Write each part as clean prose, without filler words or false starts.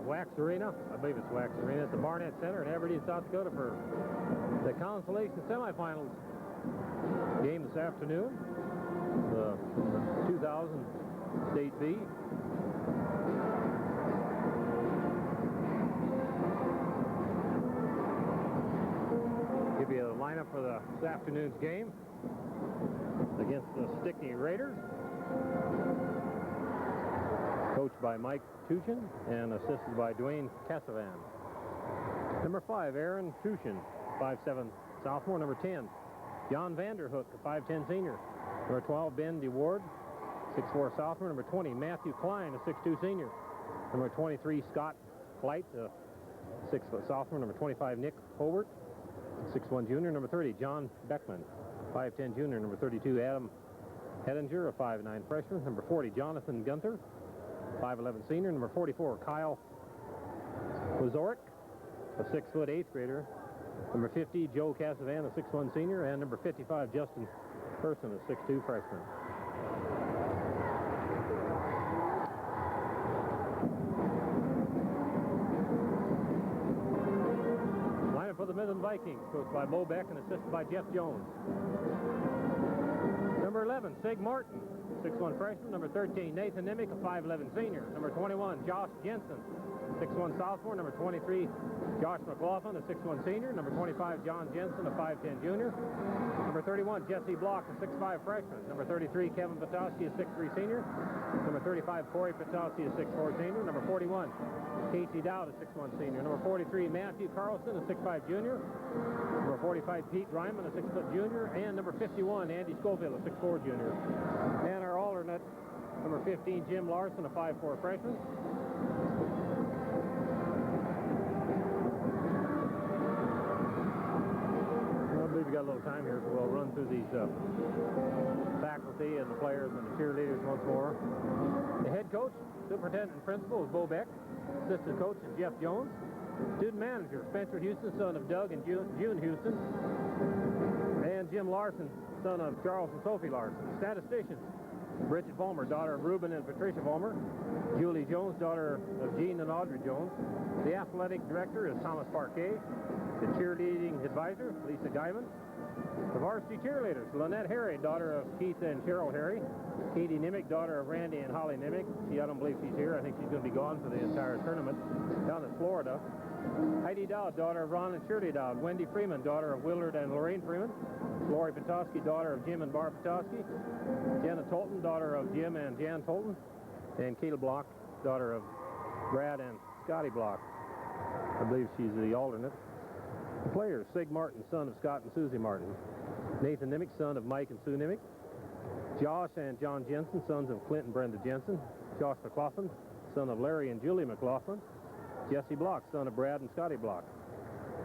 Wax Arena. I believe it's Wax Arena at the Barnett Center in Aberdeen, South Dakota for the consolation semifinals game this afternoon. The 2000 State B. Give you a lineup for this afternoon's game against the Stickney Raiders. Coached by Mike Tuchin and assisted by Dwayne Cassavan. Number 5, Aaron Tuchin, 5'7" sophomore. Number 10, John Vanderhook, a 5'10" senior. Number 12, Ben DeWard, 6'4" sophomore. Number 20, Matthew Klein, a 6'2" senior. Number 23, Scott Flight, a 6' sophomore. Number 25, Nick Hobart, 6'1" junior. Number 30, John Beckman, 5'10" junior. Number 32, Adam Hedinger, a 5'9" freshman. Number 40, Jonathan Gunther, 5'11" senior. Number 44, Kyle Wazorek, a 6' 8 grader. Number 50, Joe Cassavan, a 6'1" senior. And number 55, Justin Person, a 6'2" freshman. Lineup for the Midland Vikings, coached by Bo Beck and assisted by Jeff Jones. Number 11, Sig Martin, 6'1" freshman. Number 13, Nathan Nimick, a 5'11" senior. Number 21, Josh Jensen, 6'1" sophomore. Number 23, Josh McLaughlin, a 6'1" senior. Number 25, John Jensen, a 5'10" junior. Number 31, Jesse Block, a 6'5" freshman. Number 33, Kevin Petoskey, a 6'3" senior. Number 35, Corey Petoskey, a 6'4" senior. Number 41, Casey Dowd, a 6'1" senior. Number 43, Matthew Carlson, a 6'5" junior. Number 45, Pete Ryman, a 6' junior. And number 51, Andy Schofield, a 6'4" junior. And our alternate, number 15, Jim Larson, a 5'4" freshman. I believe we got a little time here, so we'll run through these faculty and the players and the cheerleaders once more. The head coach, superintendent, and principal is Bo Beck. Assistant coach is Jeff Jones. Student manager, Spencer Houston, son of Doug and June Houston. And Jim Larson, son of Charles and Sophie Larson. Statisticians, Bridget Vollmer, daughter of Reuben and Patricia Vollmer. Julie Jones, daughter of Gene and Audrey Jones. The athletic director is Thomas Parquet. The cheerleading advisor, Lisa Guyman. The varsity cheerleaders, Lynette Harry, daughter of Keith and Cheryl Harry. Katie Nimick, daughter of Randy and Holly Nimick. I don't believe she's here. I think she's going to be gone for the entire tournament down in Florida. Heidi Dowd, daughter of Ron and Shirley Dowd. Wendy Freeman, daughter of Willard and Lorraine Freeman. Lori Petoskey, daughter of Jim and Barb Petoskey. Jenna Tolton, daughter of Jim and Jan Tolton. And Keita Block, daughter of Brad and Scotty Block. I believe she's the alternate. The players, Sig Martin, son of Scott and Susie Martin. Nathan Nimick, son of Mike and Sue Nimick. Josh and John Jensen, sons of Clint and Brenda Jensen. Josh McLaughlin, son of Larry and Julie McLaughlin. Jesse Block, son of Brad and Scotty Block.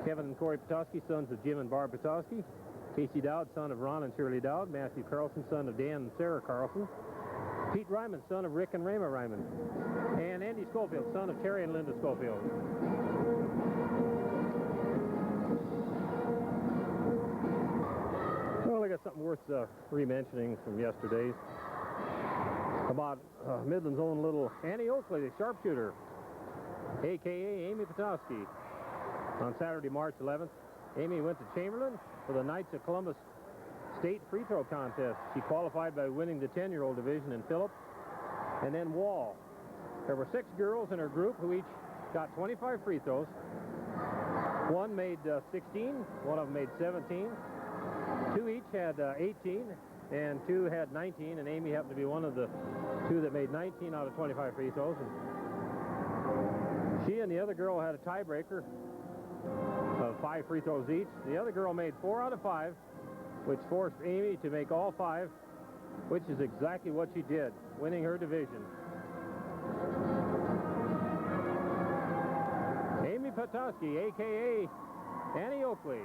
Kevin and Corey Petoskey, sons of Jim and Barb Petoskey. Casey Dowd, son of Ron and Shirley Dowd. Matthew Carlson, son of Dan and Sarah Carlson. Pete Ryman, son of Rick and Rama Ryman. And Andy Schofield, son of Terry and Linda Schofield. Well, I got something worth re-mentioning from yesterday's about Midland's own little Annie Oakley, the sharpshooter, a.k.a. Amy Petoskey. On Saturday, March 11th, Amy went to Chamberlain for the Knights of Columbus State free throw contest. She qualified by winning the 10-year-old division in Phillip and then Wall. There were 6 girls in her group who each got 25 free throws. One made 16, one of them made 17. 2 each had 18, and 2 had 19, and Amy happened to be one of the 2 that made 19 out of 25 free throws. And she and the other girl had a tiebreaker of 5 free throws each. The other girl made 4 out of 5, which forced Amy to make all 5, which is exactly what she did, winning her division. Amy Petoskey, a.k.a. Annie Oakley.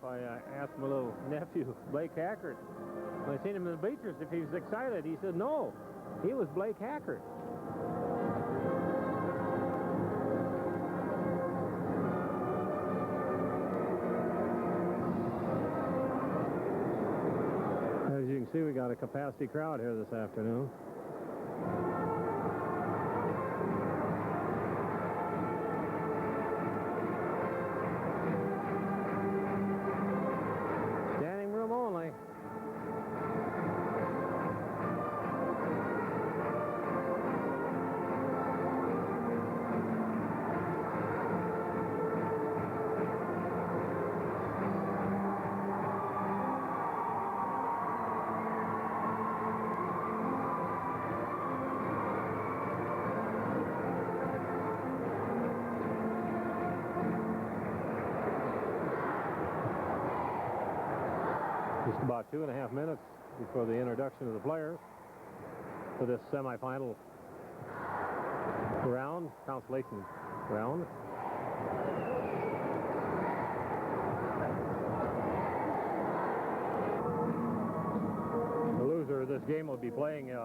I asked my little nephew, Blake Hackert, when I seen him in the bleachers, if he was excited. He said, no, he was Blake Hackert. see we got a capacity crowd here this afternoon. Standing room only. Just about 2.5 minutes before the introduction of the players for this semifinal round, consolation round. The loser of this game will be playing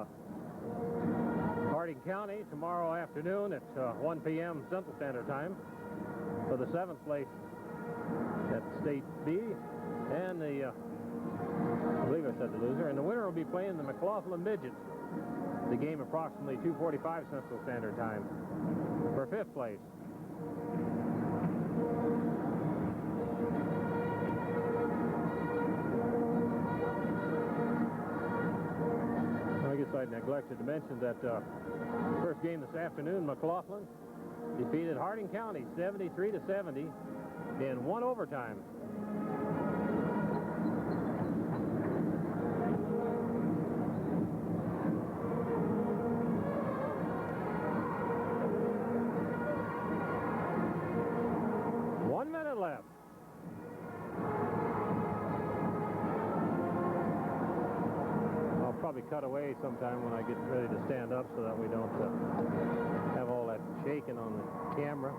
Harding County tomorrow afternoon at 1 p.m. Central Standard Time for the 7th place at State B, and the I believe I said the loser. And the winner will be playing the McLaughlin Midgets. The game approximately 2:45 Central Standard Time for 5th place. I guess I neglected to mention that first game this afternoon, McLaughlin defeated Harding County 73-70 in 1 overtime. Left. I'll probably cut away sometime when I get ready to stand up so that we don't have all that shaking on the camera.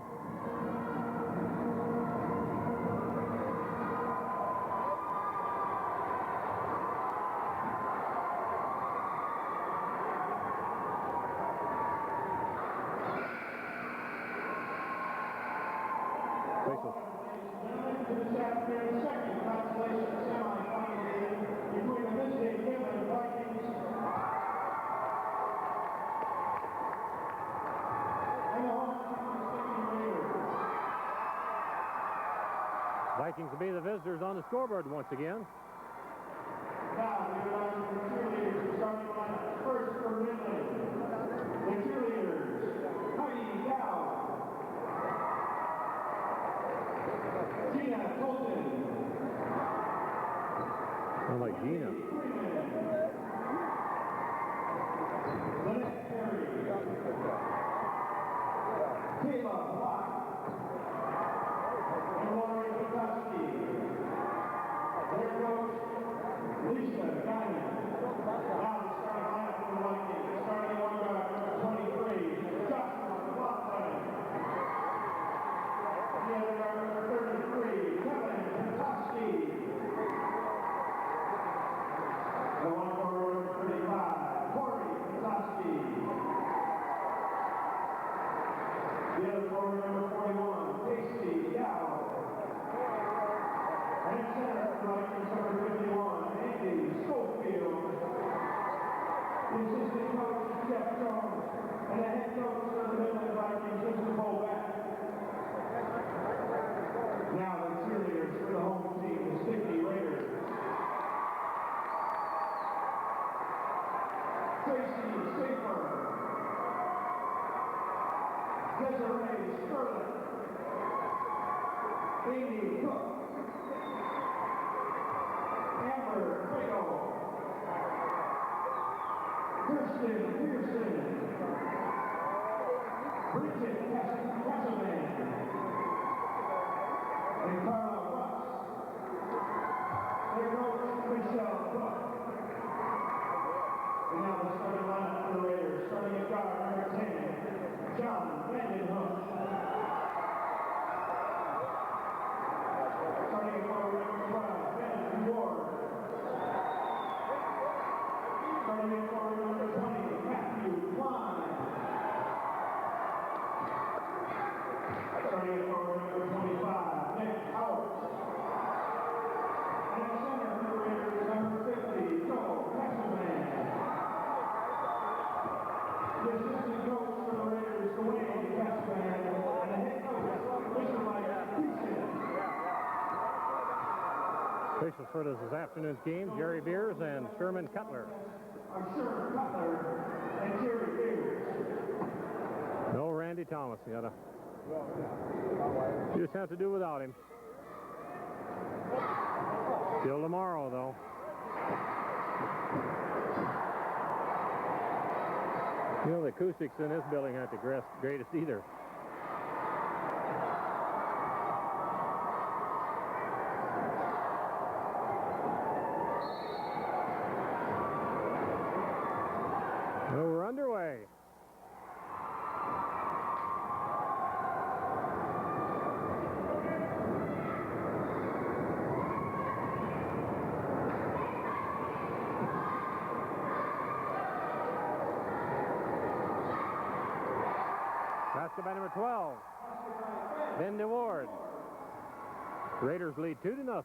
Vikings will be the visitors on the scoreboard once again. Now, we realize the cheerleaders starting lineup. First for Ridley, the cheerleaders, Heidi Dow, Gina Colton. Sound like Gina. Lynette Perry, Kayla Block, and Lori Petoskey. Their coach, Lisa Diamond. Now the starting lineup for the Vikings. Starting at one guard, number 23, Joshua Bluffton. The other guard, number 33, Kevin Petoskey. The one forward, number 35, Corey Petoskey. The other forward, number 41, Casey Yao. And at center, Vikings, number 51, Andy Schofield. The assistant coach, Jeff Jones. And the head coach of the Midland Vikings, Mr. Bowback. Now the cheerleaders for the home team, the Stickney Raiders. Tracy Safer. Desiree Sterling. Amy Cook. Amber Quayle, Kirsten Pearson, Bridget Castleman, and Carla Russ. Their coach, Michelle Cook. And now the starting lineup for the Raiders, starting at guard number 10, John Vandenhook. Starting at forward number 12, Ben Ward. Starting at forward number 20, Matthew Klein. Starting at forward number 25, Nick Howard. for this afternoon's game, Jerry Beers and Sherman Cutler. Sherman Cutler and Jerry Beers. No Randy Thomas. You just have to do without him. Still tomorrow, though. You know, the acoustics in this building aren't the greatest either. Well, we're underway. Basket by number 12, Ben DeWard. Raiders lead 2-0.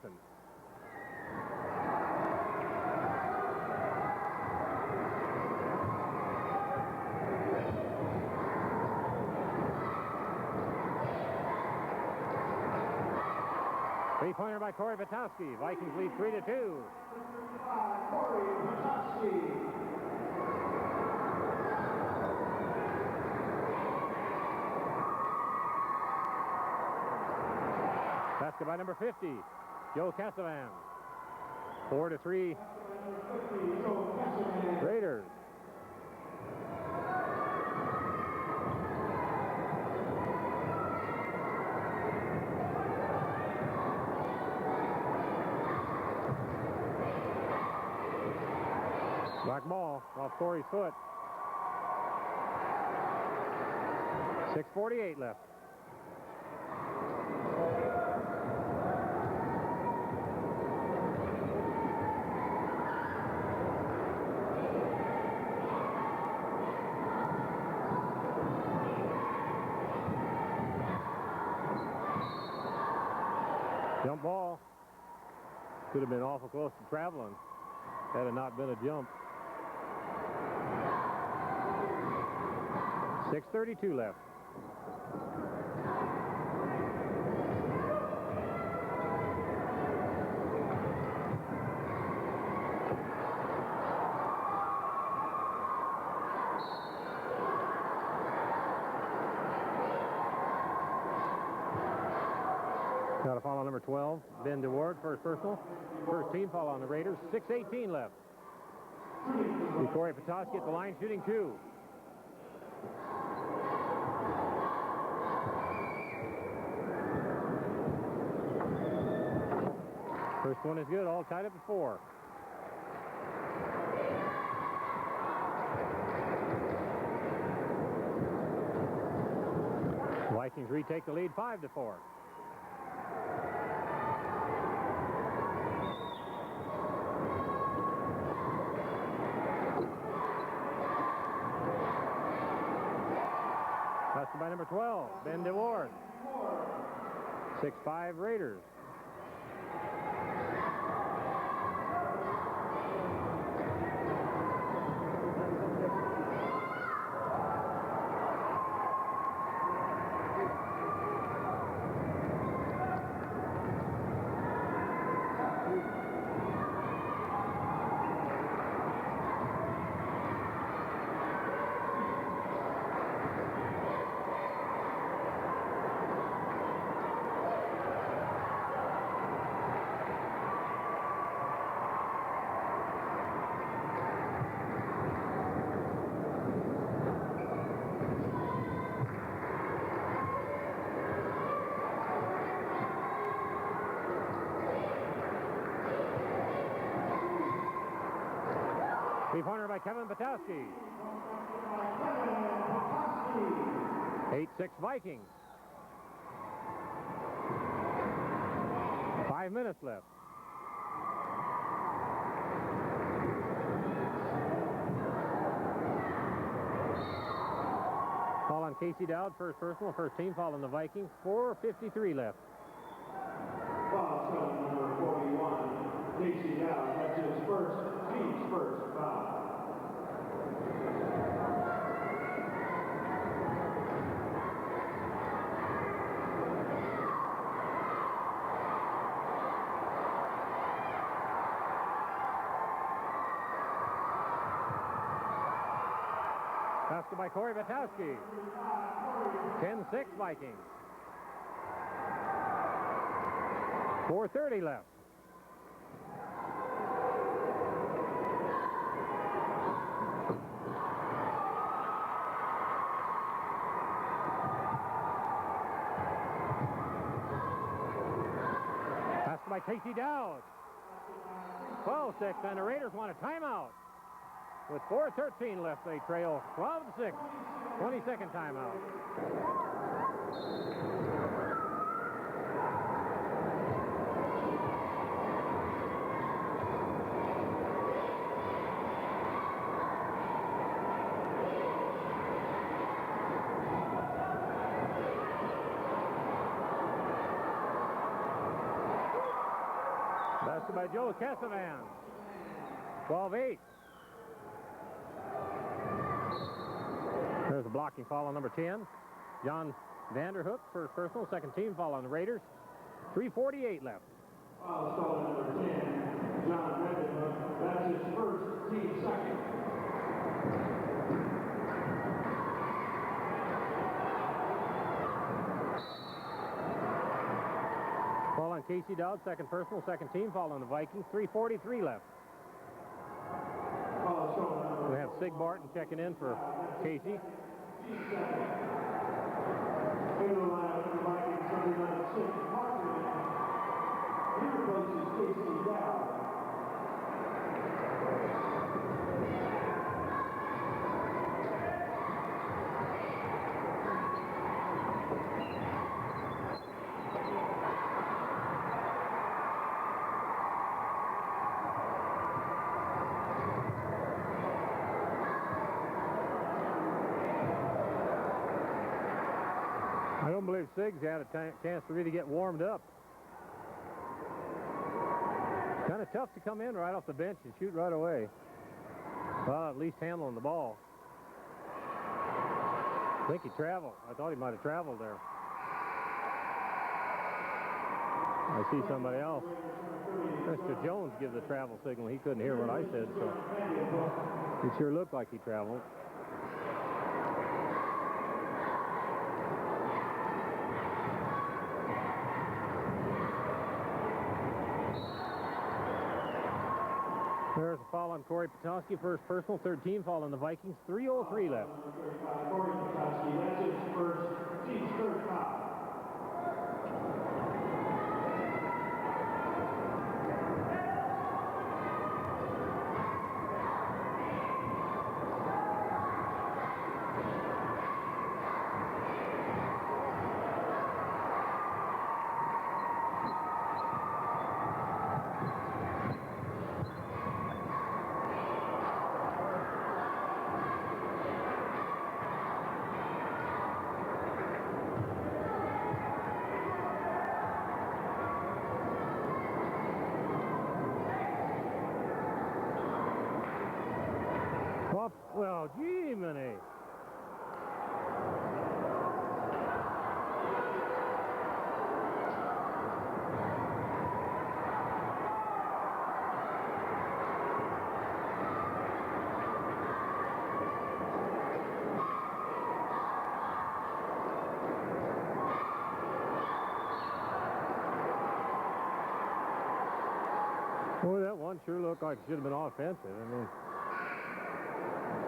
Three-pointer by Corey Patowski. Vikings lead 3-2. Corey Patowski. Basket by number 50, Joe Casavan. 4-3 Raiders. Black ball off Corey's foot. 6:48 left. Jump ball. Could have been awful close to traveling had it not been a jump. 6:32 left. Got a foul on number 12, Ben DeWard, first personal. First team foul on the Raiders. 6:18 left. Corey Patowski at the line, shooting 2. First one is good, all tied up at 4. Vikings retake the lead 5-4. Basket by number 12, Ben DeWard. 6-5 Raiders. Three-pointer by Kevin Patowski. 8-6 Vikings. 5 minutes left. Foul on Casey Dowd, first personal, first team foul on the Vikings. 4:53 left. Foul shot number 41, Casey Dowd. That's his team's first foul. Basket by Corey Batowski. 10-6 Vikings. 4:30 left. Basket by Casey Dowd. 12-6, and the Raiders want a timeout. With 4:13 left, they trail 12-6. 22nd timeout. Basket by Joe Casavan. 12-8. There's a blocking foul on number 10. John Vanderhook, first personal, second team foul on the Raiders. 3:48 left. Foul stall number 10, John Vanderhook. That's his first, team second. Foul on Casey Dowd, second personal, second team foul on the Vikings. 3:43 left. Foul stall number We have Sig Barton checking in for Casey. team second. Finger line for the Vikings, number 6, Martin. He replaces Casey Dowd. I don't believe Sig's had a chance to really get warmed up. Kind of tough to come in right off the bench and shoot right away. Well, at least handling the ball. I think he traveled. I thought he might have traveled there. I see somebody else. Mr. Jones gives a travel signal. He couldn't hear what I said, so it sure looked like he traveled. There's a foul on Corey Patowski, first personal, third team foul on the Vikings. 3:03 left. Corey Patowski, that's his first, team's third foul. Well, gee, many. Boy, that one sure looked like it should have been offensive. I mean,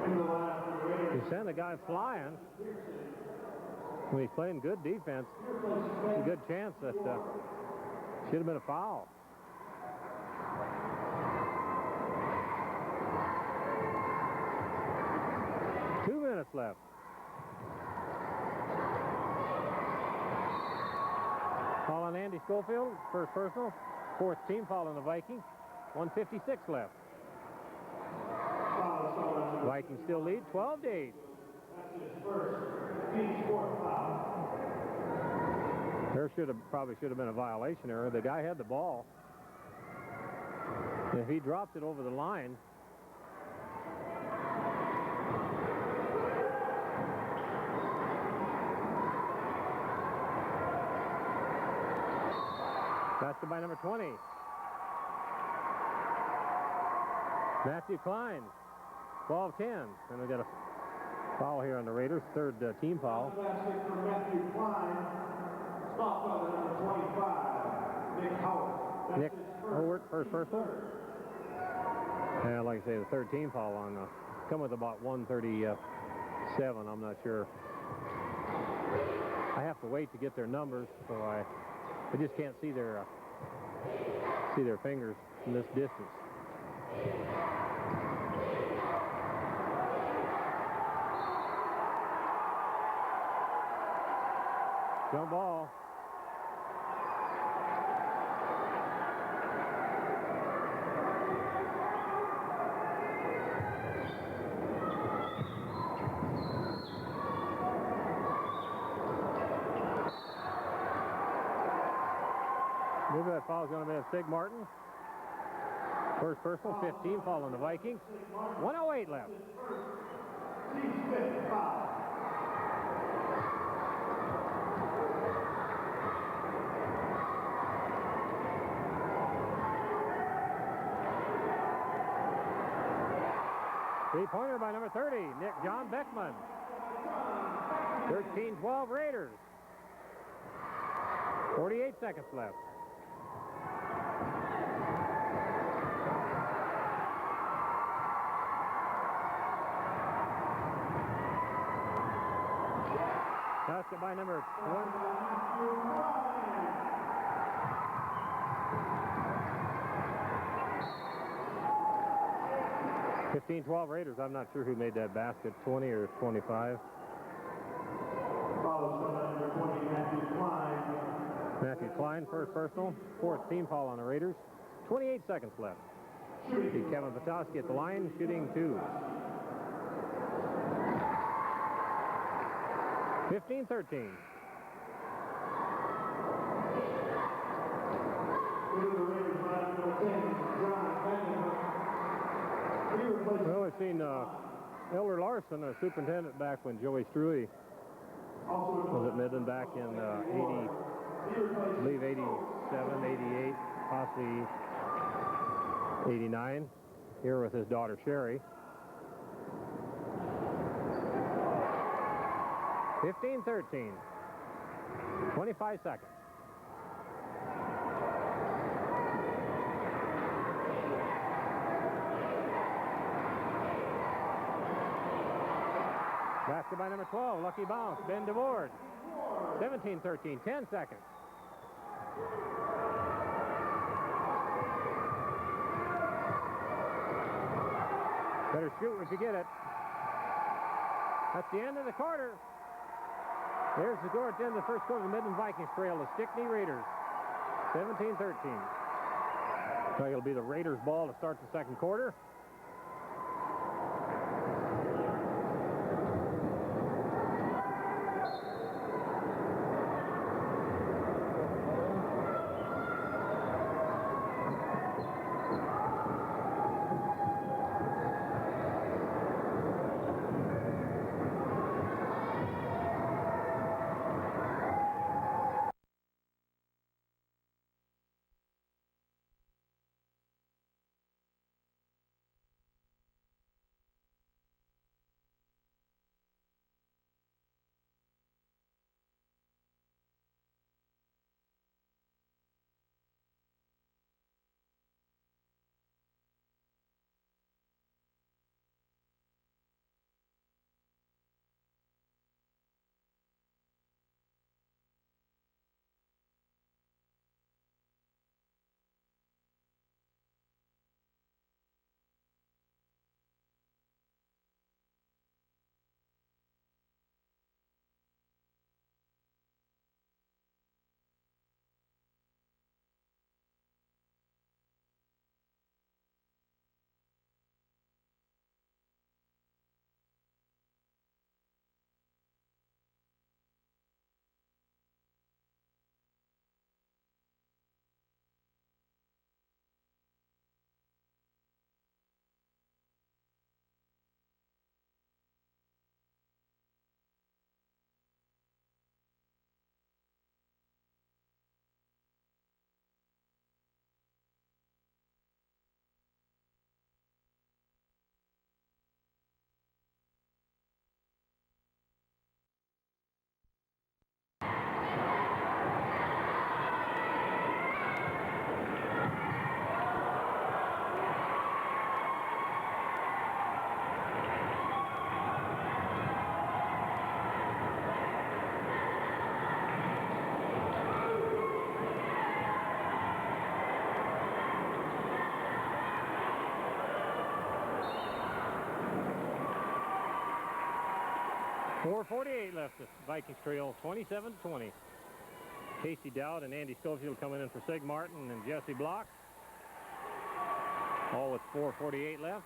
you send a guy flying when he's playing good defense. It's a good chance that should have been a foul. Two minutes left. Foul on Andy Schofield, first personal, fourth team foul on the Vikings. 1:56 left. Vikings still lead 12-8. That's his first, team's fourth foul. There probably should have been a violation error. The guy had the ball. If he dropped it over the line, basket by number 20. Matthew Klein, 12-10. And we got a Foul here on the Raiders, third team foul. Plastic for Matthew Klein. Stop on the number 25, Nick Howard. That's Nick Howard, first personal. And like I say, the third team foul on come with about 137. I'm not sure. I have to wait to get their numbers, so I just can't see their fingers from this distance. Jump ball. Maybe that foul is going to be a Sig Martin. First personal, 15, foul on the Vikings. 1:08 left. Three-pointer by number 30, John Beckman. 13-12 Raiders. 48 seconds left. Basket by number 1. 15-12 Raiders. I'm not sure who made that basket, 20 or 25. Matthew Klein, first personal. Fourth team foul on the Raiders. 28 seconds left. See Kevin Petoskey at the line, shooting 2. 15-13. Well, we've seen Elder Larson, a superintendent, back when Joey Struy was at Midland back in 80, I believe 87, 88, possibly 89, here with his daughter Sherry. 15-13. 25 seconds. Basket by number 12, lucky bounce, Ben DeVord. 17-13, 10 seconds. Better shoot if you get it. That's the end of the quarter. There's the score at the end of the first quarter. The Midland Vikings trail the Stickney Raiders, 17-13. So it'll be the Raiders' ball to start the second quarter. 4:48 left. The Vikings trail 27-20. Casey Dowd and Andy Schofield coming in for Sig Martin and Jesse Block. All with 4:48 left.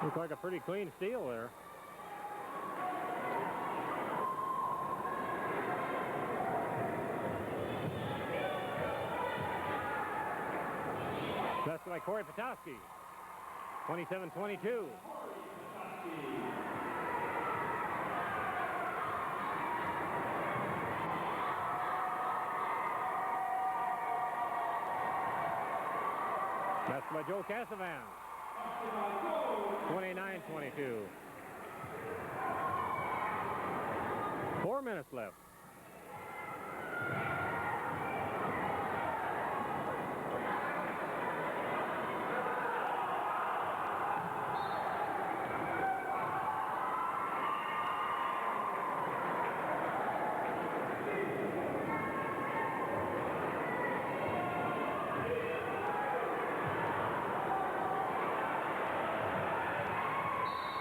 Looks like a pretty clean steal there. That's by Corey Patowski. 27-22. That's by Joe Casavan. 29-22. 4 minutes left.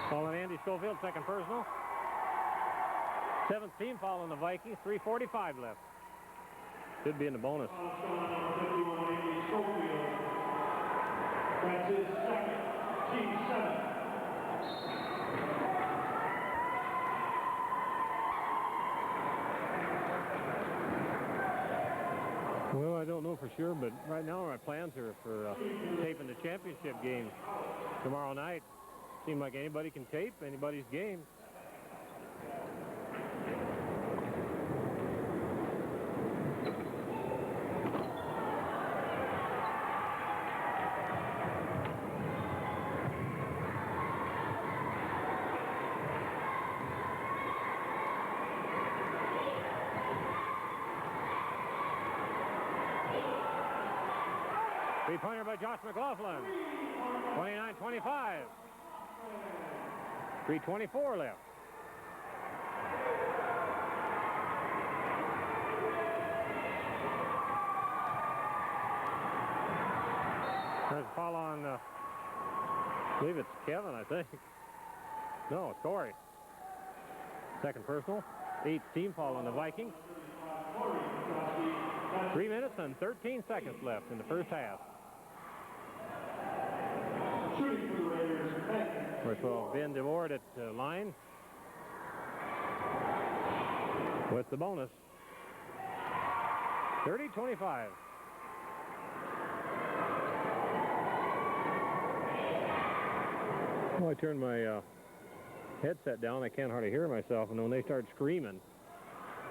Calling Andy Schofield, second personal. 7th team foul on the Vikings, 3:45 left. Should be in the bonus. That's his second, team 7. Well, I don't know for sure, but right now my plans are for taping the championship game tomorrow night. Seems like anybody can tape anybody's game. Three-pointer by Josh McLaughlin. 29-25. 3:24 left. There's a foul on, I believe it's Kevin, I think. No, it's Corey. Second personal. 8th team foul on the Vikings. 3 minutes and 13 seconds left in the first half. Number 12, Ben DeWard at the line with the bonus. 30-25. Well, I turned my headset down. I can't hardly hear myself, and when they start screaming,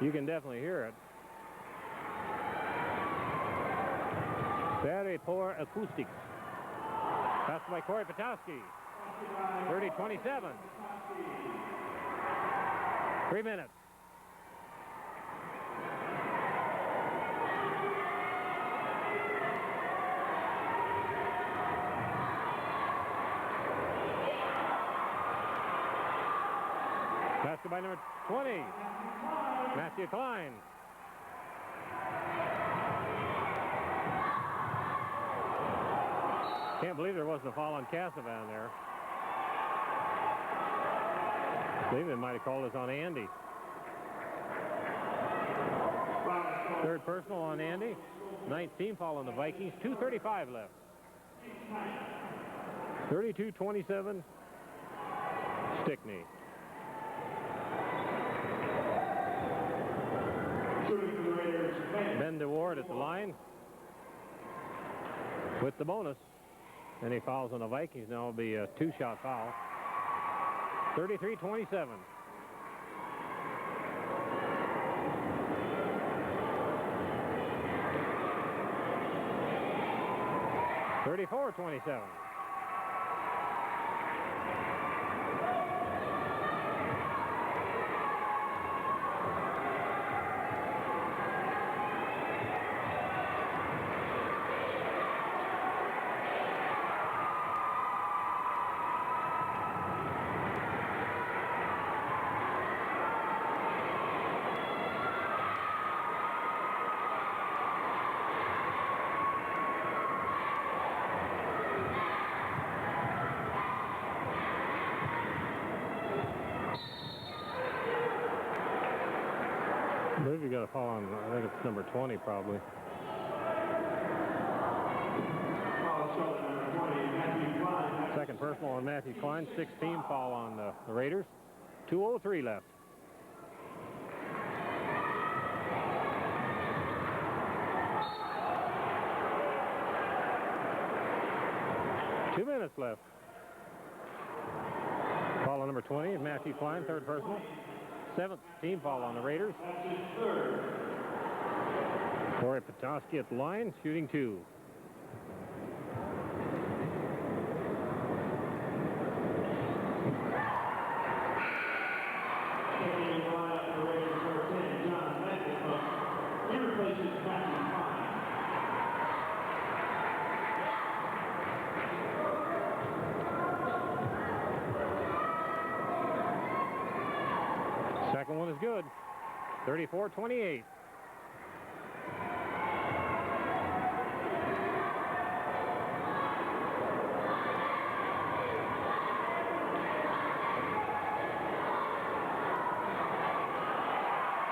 you can definitely hear it. Very poor acoustics. Passed by Corey Patowski. 30-27. 3 minutes. Passed by number 20, Matthew Klein. Can't believe there wasn't a foul on Casavan there. I believe they might have called us on Andy. Third personal on Andy. 9th team foul on the Vikings. 2:35 left. 32-27. Stickney. Ben DeWard at the line with the bonus. Any fouls on the Vikings now will be a 2-shot foul. 33-27. (34-27). I believe you got a foul on, I think it's number 20 probably. Second personal on Matthew Klein, 16 foul on the Raiders. 2:03 left. Two minutes left. Foul on number 20 is Matthew Klein, third personal. Seventh team foul on the Raiders. Corey Petoskey at the line, shooting two. Second one is good. 34-28.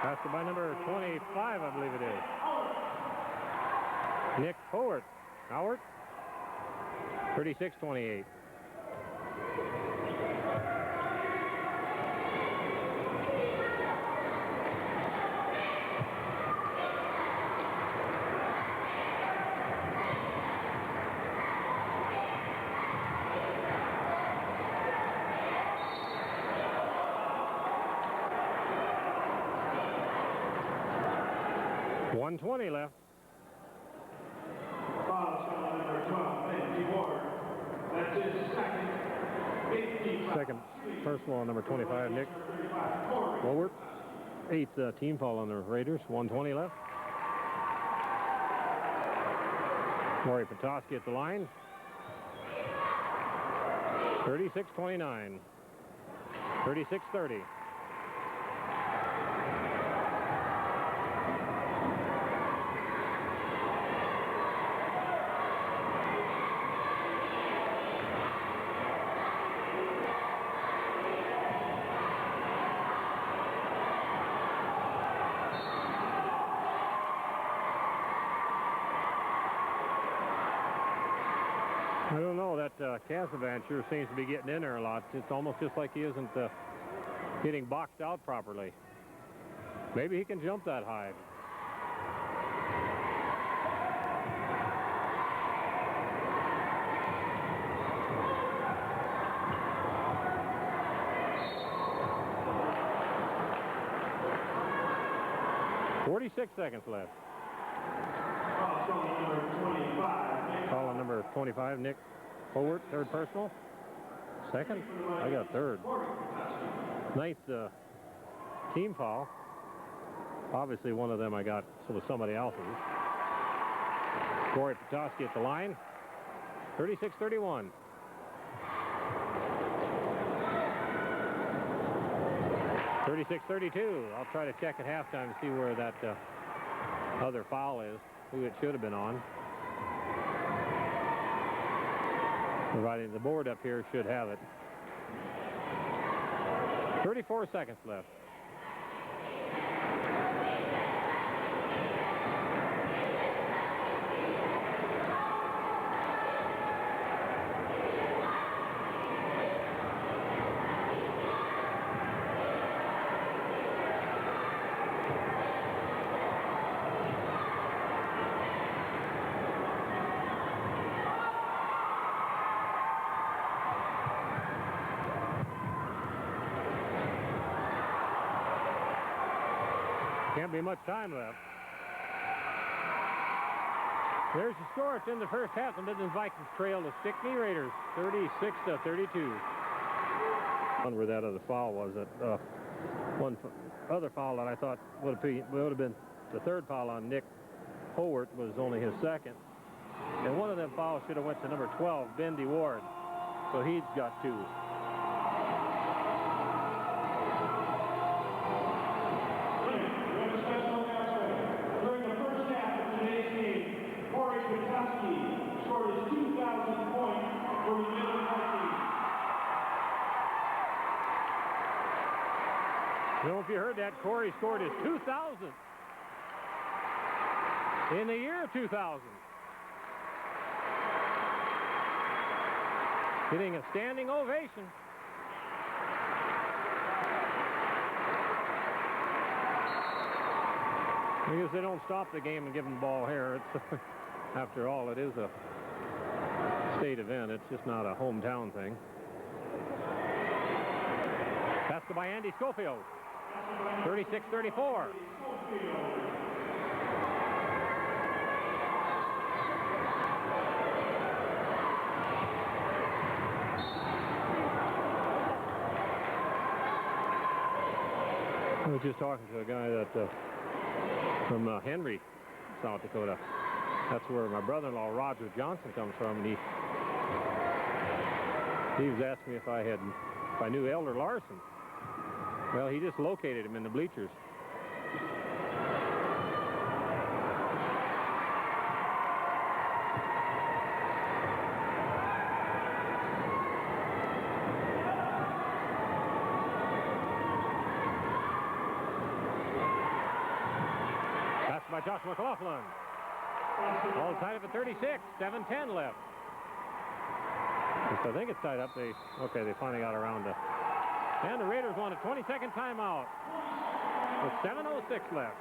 Passed by number 25, I believe it is. Nick Howard. 36-28. .120 left. Second personal on number 25, Nick Howard. Eighth team foul on the Raiders. 1:20 left. Corey Petoskey at the line. 36-29. 36-30. I don't know, that Casavan sure seems to be getting in there a lot. It's almost just like he isn't getting boxed out properly. Maybe he can jump that high. .46 seconds left. Call on number 25, Nick Howard, third personal. Second? I got third. Ninth team foul. Obviously one of them I got was somebody else's. Corey Petoskey at the line. 36-31. .32. I'll try to check at halftime to see where that other foul is, who it should have been on. Providing the board up here should have it. 34 seconds left. Can't be much time left. There's the score. It's in the first half. The Midland Vikings trail the Stickney Raiders 36-32. Where that other foul was, that one other foul that I thought would have been the third foul on Nick Howard was only his second. And one of them fouls should have went to number 12, Ben DeWard. So he's got two. You know, if you heard that, Corey scored his 2,000th in the year 2000. Getting a standing ovation. Because they don't stop the game and give them the ball here. It's after all, it is a state event. It's just not a hometown thing. Passed by Andy Schofield. 36-34. I was just talking to a guy that from Henry, South Dakota. That's where my brother-in-law Roger Johnson comes from, and he was asking me if I knew Elder Larson. Well, he just located him in the bleachers. By Josh McLaughlin. All tied up at 36. 7:10 left. So I think it's tied up. They finally got around to. And the Raiders want a 20-second timeout. With 7:06 left.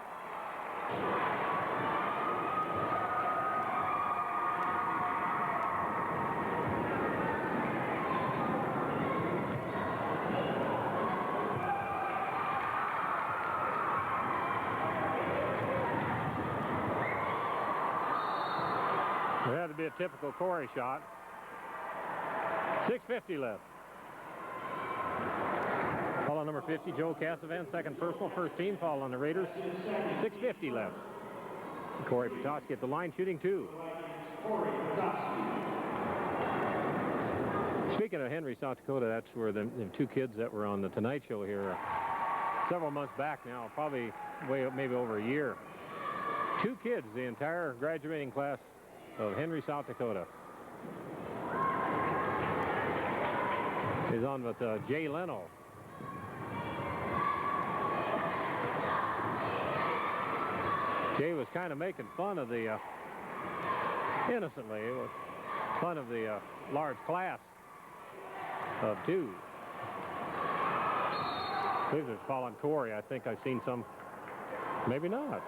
It had to be a typical Corey shot. 6:50 left. Foul on number 50, Joe Cassavan, second personal, first team foul on the Raiders. 6:50 left. Corey Petoskey at the line shooting 2. Speaking of Henry, South Dakota, that's where the 2 kids that were on the Tonight Show here several months back now, probably maybe over a year. 2 kids, the entire graduating class of Henry, South Dakota. He's on with Jay Leno. Jay was kind of making fun of the, innocently, it was fun of the large class of 2. This is following Corey. I think I've seen some, maybe not.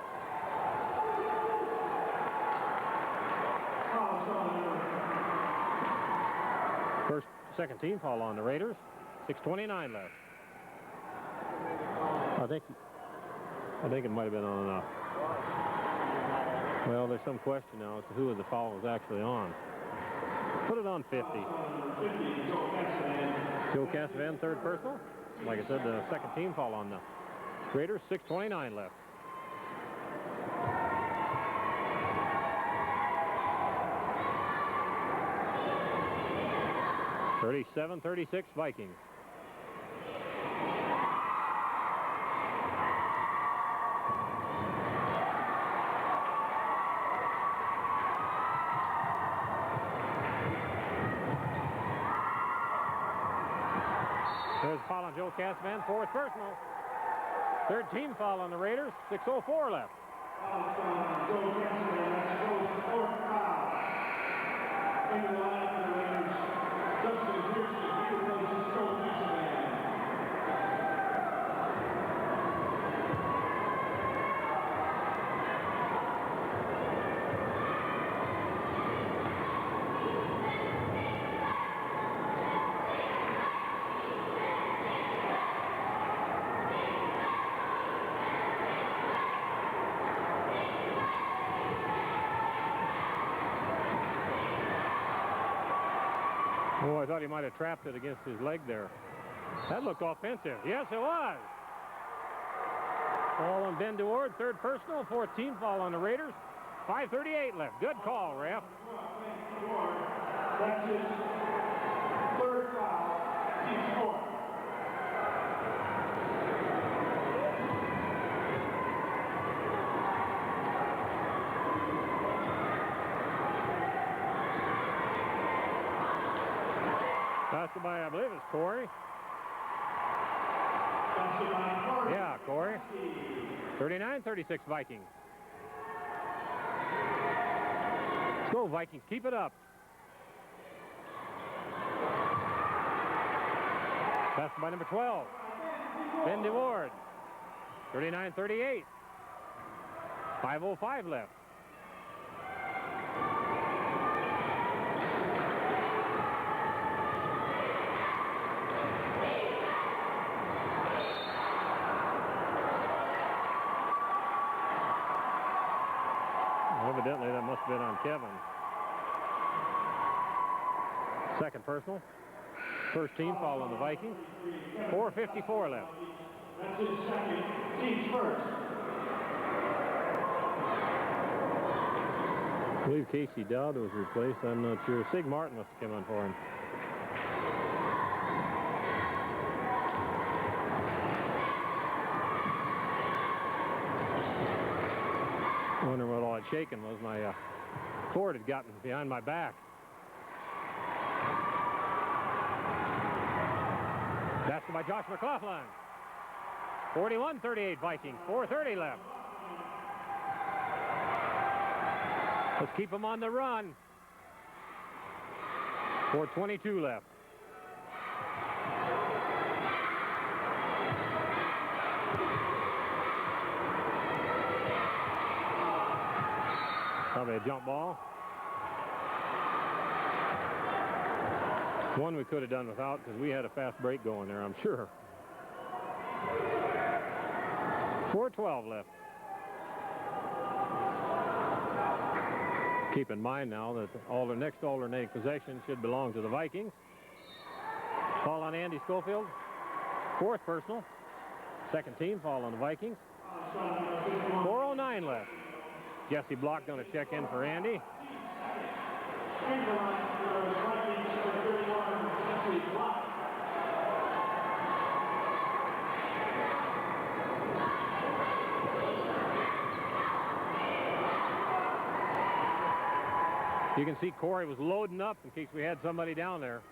Second team foul on the Raiders. 6:29 left. I think it might have been on. Well, there's some question now as to who the foul was actually on. Put it on 50. Joe Cassavan, third personal. Like I said, the second team foul on the Raiders. 6:29 left. 37-36 Vikings. There's a foul on Joe Cassavan, fourth personal. Third team foul on the Raiders. 6:04 left. Oh, I thought he might have trapped it against his leg there. That looked offensive. Yes, it was. Ball on Ben DeWard, third personal, fourth team foul on the Raiders. 5:38 left. Good call, ref. That's his third foul. Team score. Passed by, I believe it's Corey. That's Yeah, Corey. 39-36 Vikings. Let's go, Vikings. Keep it up. Pass by number 12. Ben DeWard. 39-38. 5:05 left. Evidently, that must have been on Kevin. Second personal. First team foul on the Vikings. 4:54 left. That's his second. Team's first. I believe Casey Dowd was replaced. I'm not sure. Sig Martin must have come on for him. I wonder what all that shaking was. My cord had gotten behind my back. Basket by Josh McLaughlin. 41-38 Vikings. 4:30 left. Let's keep them on the run. 4:22 left. Probably a jump ball. One we could have done without because we had a fast break going there, I'm sure. 4:12 left. Keep in mind now that all the next alternating possession should belong to the Vikings. Fall on Andy Schofield. Fourth personal. Second team fall on the Vikings. 4:09 left. Jesse Block going to check in for Andy. You can see Corey was loading up in case we had somebody down there.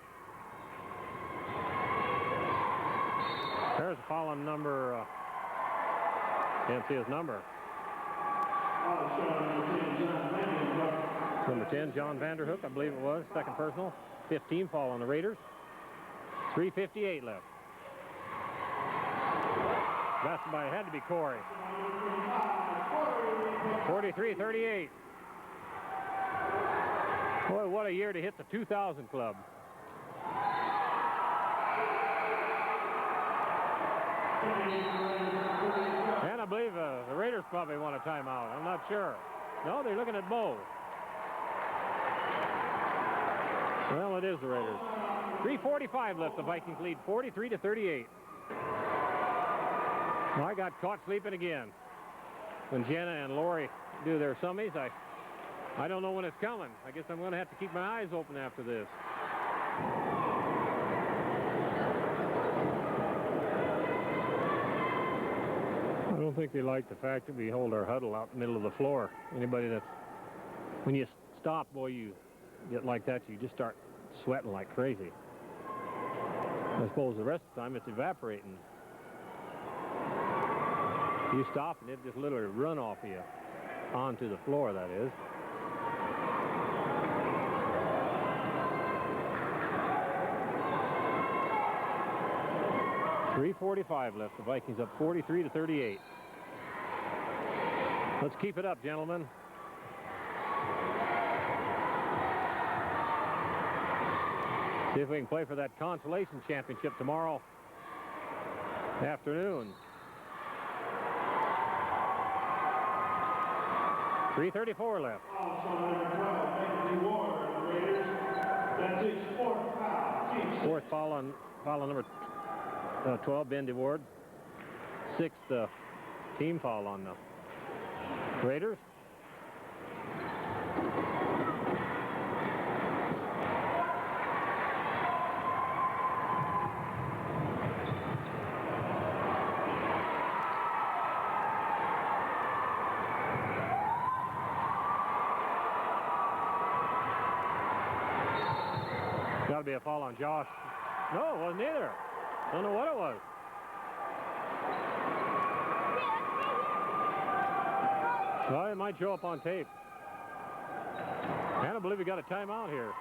There's a foul on number, can't see his number. Number 10, John Vanderhook, I believe it was. Second personal. 15 fall on the Raiders. 3:58 left. Basketball had to be Corey. 43-38. Boy, what a year to hit the 2000 club. And I believe the Raiders probably want a timeout. I'm not sure. No, they're looking at Bo. Well, it is the Raiders. 3:45 left. The Vikings lead 43-38. Well, I got caught sleeping again. When Jenna and Lori do their summies, I don't know when it's coming. I guess I'm going to have to keep my eyes open after this. I don't think they like the fact that we hold our huddle out in the middle of the floor. Anybody that's, when you stop, boy, you get like that, you just start sweating like crazy. I suppose the rest of the time it's evaporating. You stop and it just literally run off of you onto the floor, that is. .345 left. The Vikings up 43-38. Let's keep it up, gentlemen. See if we can play for that consolation championship tomorrow afternoon. 3:34 left. Fourth foul on number 12, Ben DeWard. Sixth team foul on the Raiders. Got to be a foul on Josh. No, it wasn't either. Don't know what it was. Well, it might show up on tape. And I believe we got a timeout here.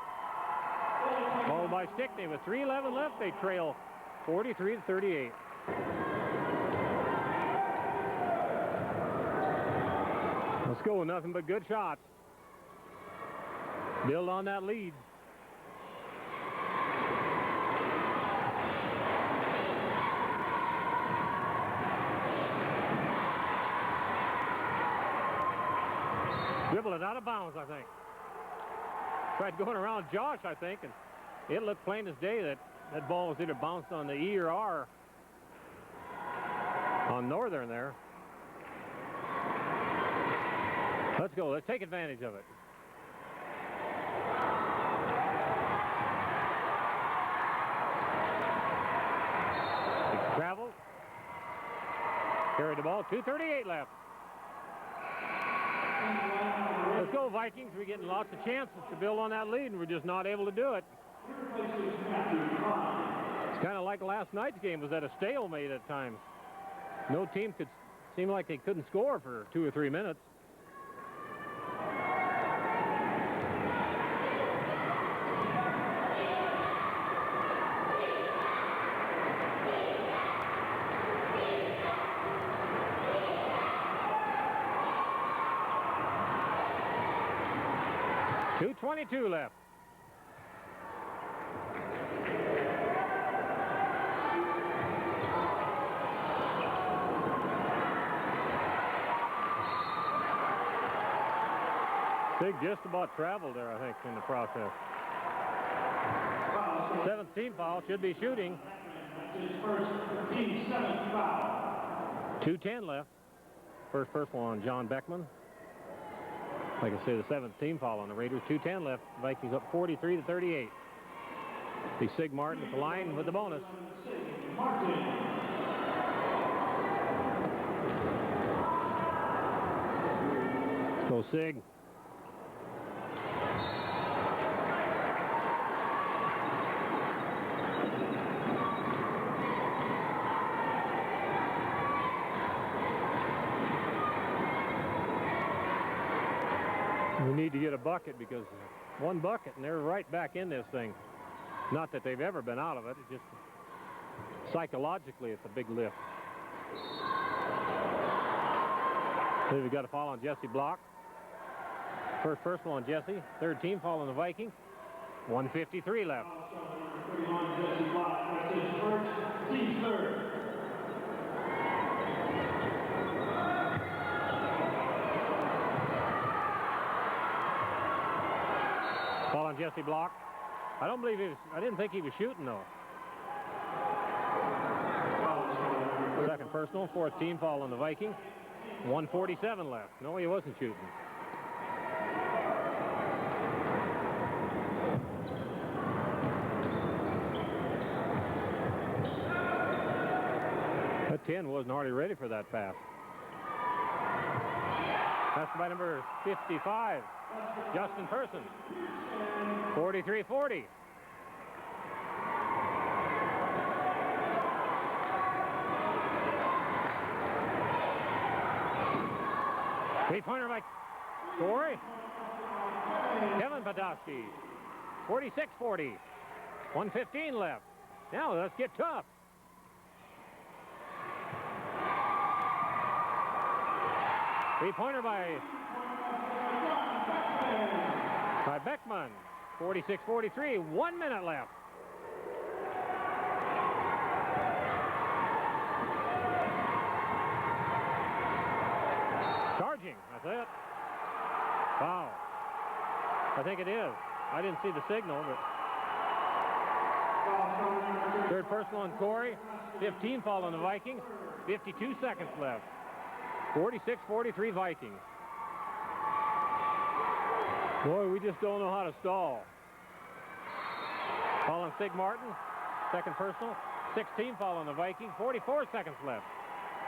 Followed by Stickney with 3:11 left. They trail 43-38. Let's go with nothing but good shots. Build on that lead. Dribble it out of bounds, I think. Tried going around Josh, I think, and it looked plain as day that that ball was either bounced on the E or R on Northern there. Let's go. Let's take advantage of it. Travel. Carried the ball. 2:38 left. Let's go, Vikings. We're getting lots of chances to build on that lead, and we're just not able to do it. It's kind of like last night's game was at a stalemate at times. No team could seem like they couldn't score for 2 or 3 minutes. .22 left. Big just about traveled there, I think, in the process. 7th team foul, should be shooting. 2:10 left. First personal on John Beckman. Like I say, the 7th team foul on the Raiders. 2:10 left. Vikings up 43-38. The Sig Martin at the line with the bonus. Go Sig. We need to get a bucket because one bucket and they're right back in this thing. Not that they've ever been out of it. It's just psychologically it's a big lift. So we've got a foul on Jesse Block. First personal on Jesse. 3rd team foul on the Vikings. 1:53 left. Jesse Block, that's his first, team's third. Foul on Jesse Block. I don't believe he was, I didn't think he was shooting though. 2nd personal, 4th team foul on the Vikings. 1:47 left. No, he wasn't shooting. That 10 wasn't hardly ready for that pass. Passed by number 55. Justin Person. 43-40. Three-pointer by Corey. Kevin Podolsky. 46-40. 1:15 left. Now let's get tough. Three-pointer by Beckman. 46-43. 1 minute left. Charging. That's it. Wow. I think it is. I didn't see the signal, but 3rd personal on Corey. 15 foul on the Vikings. 52 seconds left. 46-43 Vikings. Boy, we just don't know how to stall. Foul on Sig Martin. 2nd personal. 16 foul on the Vikings. 44 seconds left.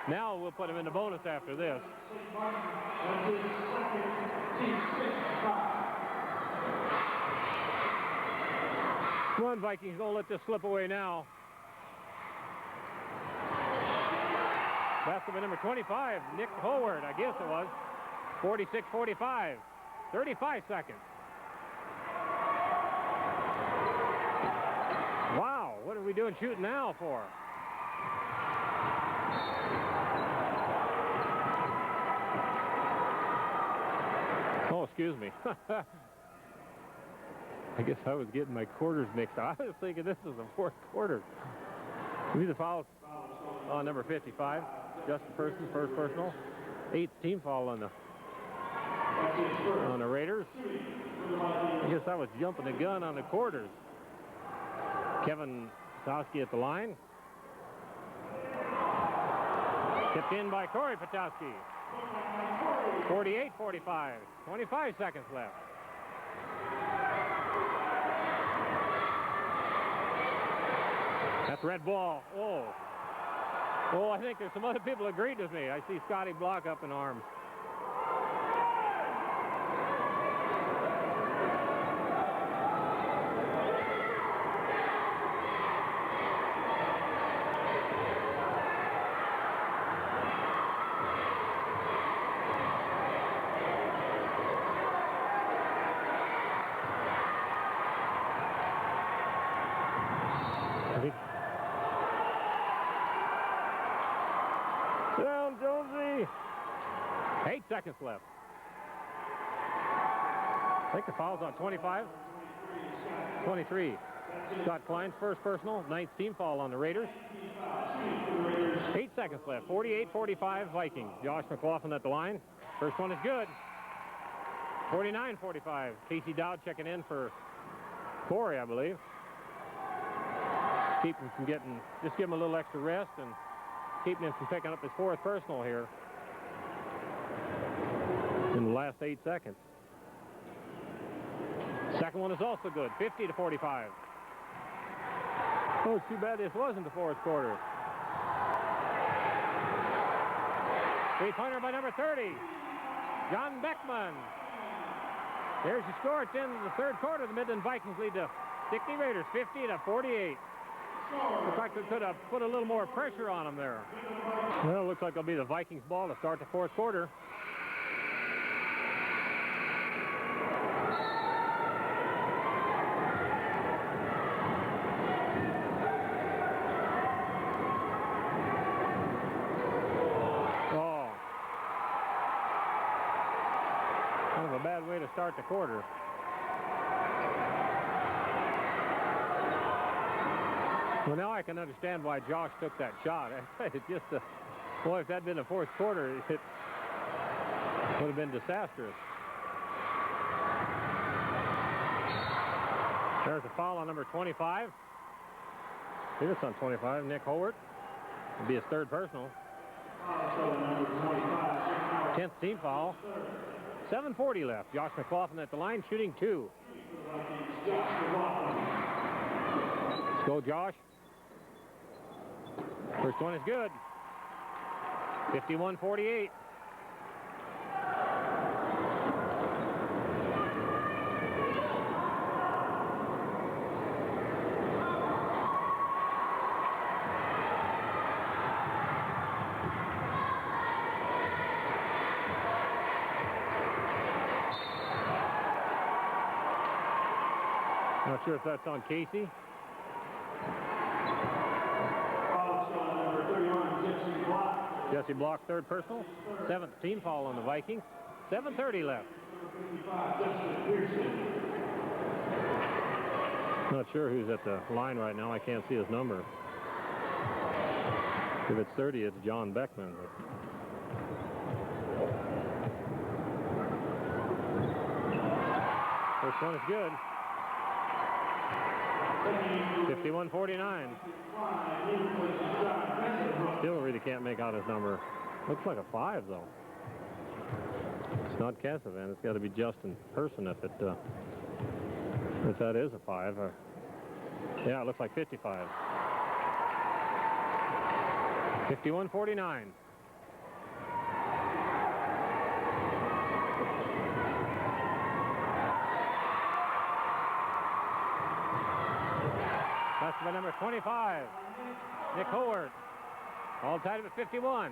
Now we'll put him in the bonus after this. Come on, Vikings, don't let this slip away now. Basket by number 25, Nick Howard, I guess it was. 46-45. 35 seconds. Wow, what are we doing shooting now for? Oh, excuse me. I guess I was getting my quarters mixed up. I was thinking this is the fourth quarter. These are fouls on number 55. Justin Persons, first personal. 8th team foul on the Raiders. I guess I was jumping the gun on the quarters. Kevin Patowski at the line. Tipped in by Corey Patowski. 48-45. 25 seconds left. That's red ball. Oh. Oh, I think there's some other people agreed with me. I see Scotty Block up in arms. Down, Jonesy. 8 seconds left. I think the foul's on 25. 23. Scott Klein's first personal. 9th team foul on the Raiders. 8 seconds left. 48-45 Vikings. Josh McLaughlin at the line. First one is good. 49-45. Casey Dowd checking in for Corey, I believe. Keep him from getting, just give him a little extra rest and keeping him from picking up his fourth personal here in the last 8 seconds. Second one is also good, 50-45. Oh, it's too bad this wasn't the fourth quarter. Three-pointer by number 30, John Beckman. There's your score. It's in the third quarter. The Midland Vikings lead the Stickney Raiders 50-48. Looks like they could have put a little more pressure on them there. Well, it looks like it'll be the Vikings ball to start the fourth quarter. Oh. Kind of a bad way to start the quarter. Well, now I can understand why Josh took that shot. It just, boy, if that had been the fourth quarter, it would have been disastrous. There's a foul on number 25. I think it's on 25, Nick Howard. It'll be his third personal. 10th team foul. 7:40 left. Josh McLaughlin at the line, shooting 2. Let's go, Josh. First one is good. 51-48. Not sure if that's on Casey. Jesse Block, third personal. 7th team foul on the Vikings. 7:30 left. Not sure who's at the line right now. I can't see his number. If it's 30, it's John Beckman. First one is good. 51-49. Still really can't make out his number. Looks like a 5, though. It's not Cassavan. It's got to be Justin Person if that is a 5. Yeah, it looks like 55. 51-49. That's by number 25, Nick Howard. All tied up at 51.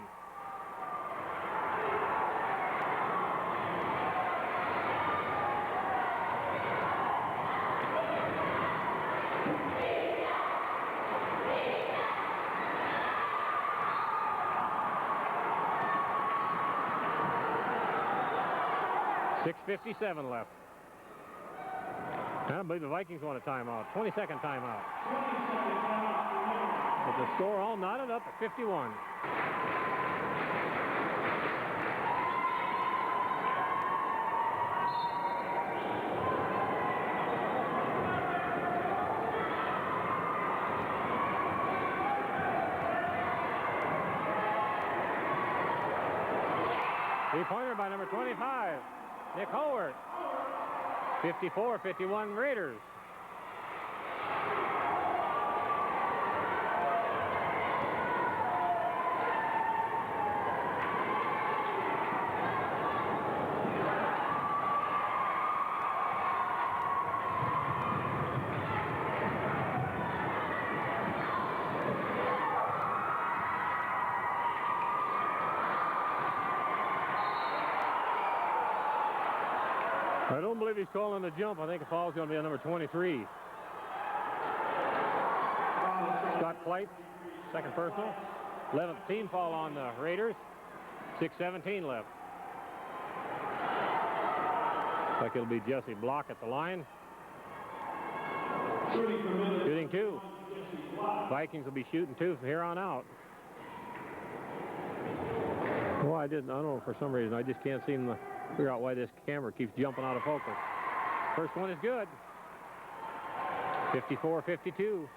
6:57 left. I believe the Vikings want a timeout. 22nd timeout. With the score all knotted up at 51. Three-pointer by number 25, Nick Howard. 54-51 Raiders. I don't believe he's calling the jump. I think the foul's going to be on number 23. Scott Flight, second personal. 11th team foul on the Raiders. 6:17 left. Looks like it'll be Jesse Block at the line. Shooting two. Vikings will be shooting two from here on out. Well, I don't know, for some reason, I just can't seem to figure out why this camera keeps jumping out of focus. First one is good. 54-52.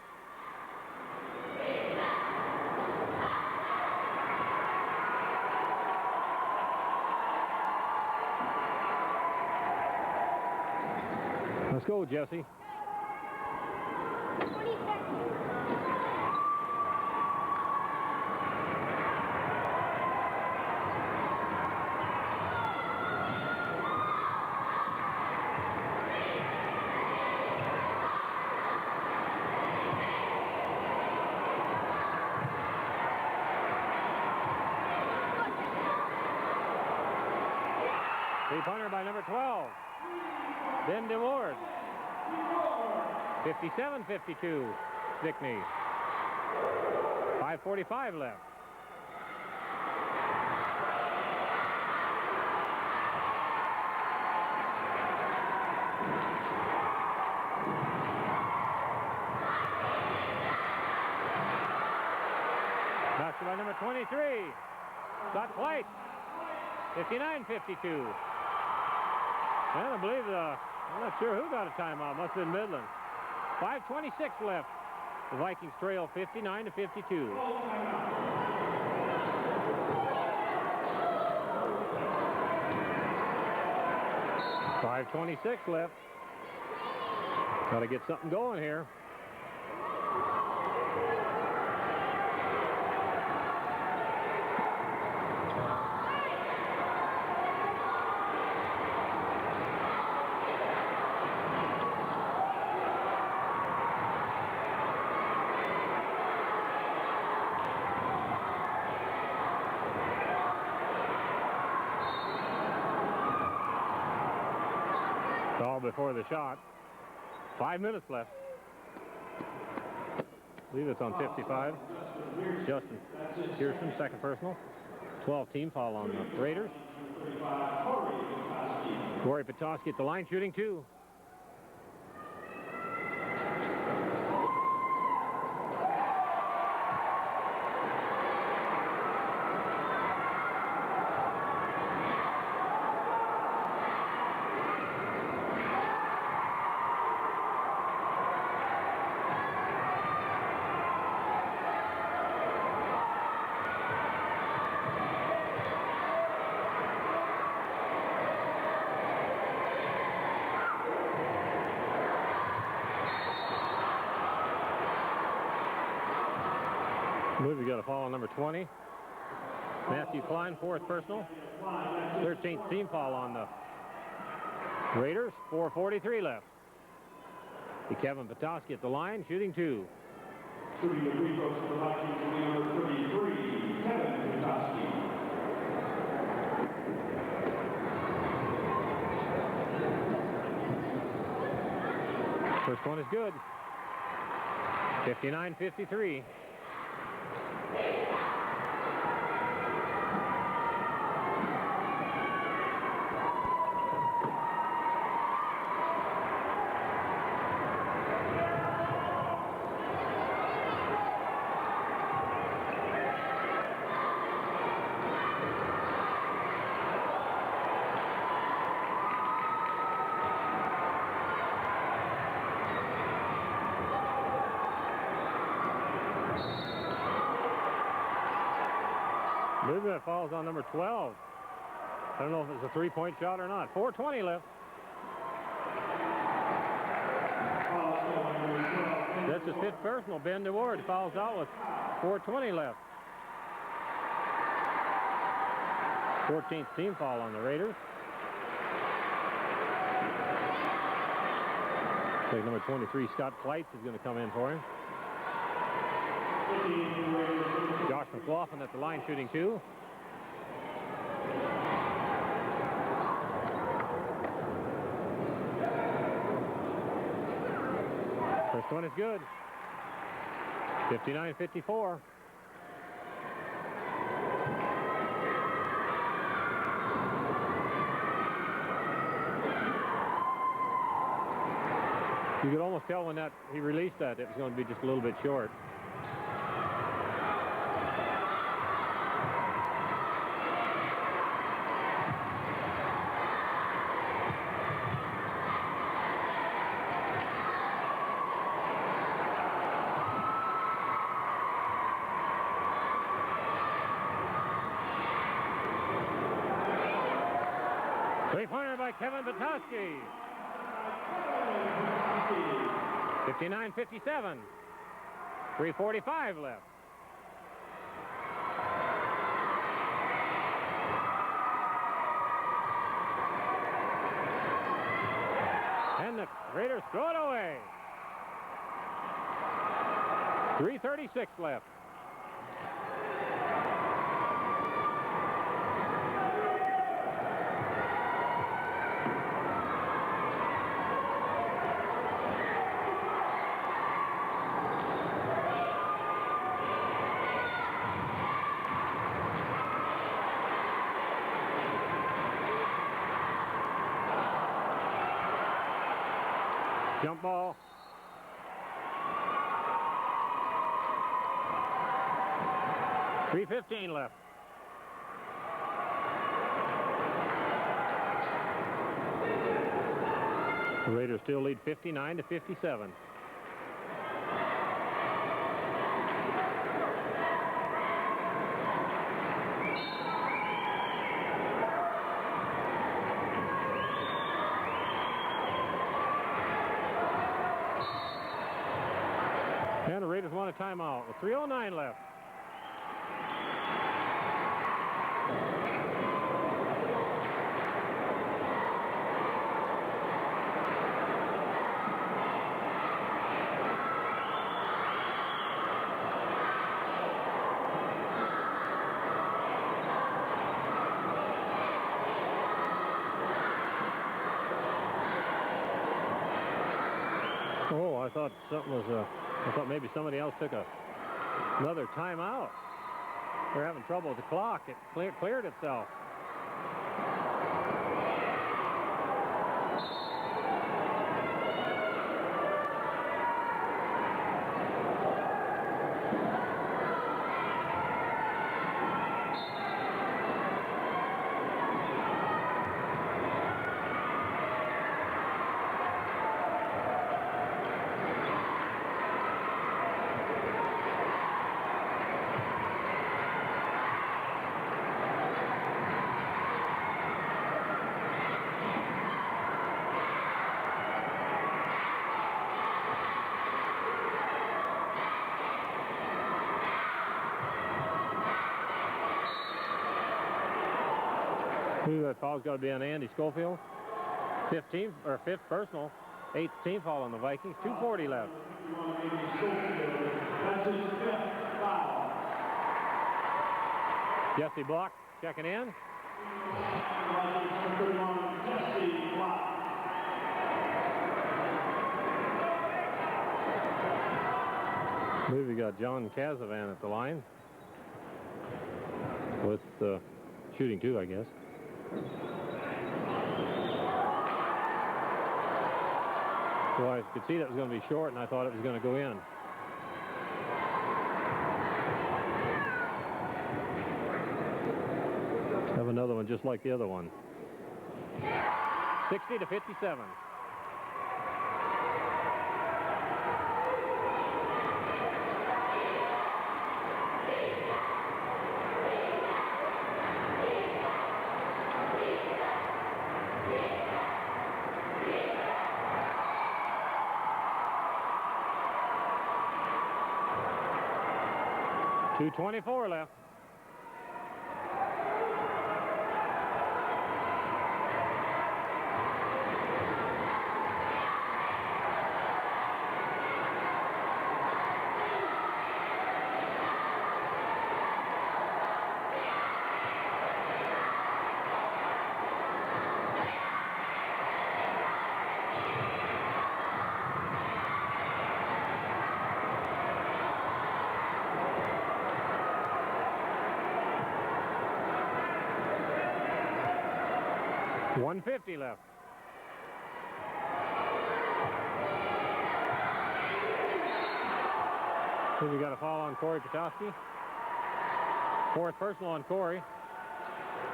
Let's go, Jesse. 20 seconds. Three-pointer by number 12, Ben DeWard. 57-52, Stickney. 5:45 left. Basket by number 23, Scott Flight. 59-52. And I believe I'm not sure who got a timeout. Must have been Midland. 5:26 left. The Vikings trail 59-52. .526 left. Got to get something going here. All before the shot. 5 minutes left. I believe it's on 55. Justin Pearson, second personal. 12 team foul on the Raiders. Corey Petoskey at the line, shooting two. I believe we got a foul on number 20. Matthew Klein, fourth personal. 13th team foul on the Raiders. 4:43 left. Kevin Petoskey at the line, shooting two. Shooting the free throws for the Vikings will be number 33, Kevin Petoskey. First one is good. 59-53. Maybe that falls on number 12. I don't know if it's a three-point shot or not. 4:20 left. That's his fifth personal. Ben DeWard fouls out with 4:20 left. 14th team foul on the Raiders. I think number 23, Scott Kleitz, is going to come in for him. Josh McLaughlin at the line shooting 2. First one is good. 59-54. You could almost tell when he released that it was going to be just a little bit short. Three-pointer by Kevin Batowski. 59-57. 3:45 left. And the Raiders throw it away. 3:36 left. Jump ball. .315 left. The Raiders still lead 59-57. And the Raiders want a timeout with 3:09 left. Oh, I thought something was I thought maybe somebody else took another timeout. They're having trouble with the clock. It cleared itself. That foul's got to be on Andy Schofield. 15th or 5th personal, 8th team foul on the Vikings. 2:40 left. Jesse Block checking in. I believe we got John Cazavan at the line with shooting 2, I guess. Well, I could see that was going to be short, and I thought it was going to go in. Have another one just like the other one. 60-57. 2:24 left. $150 left. So we got a foul on Corey Petoskey. Fourth personal on Corey.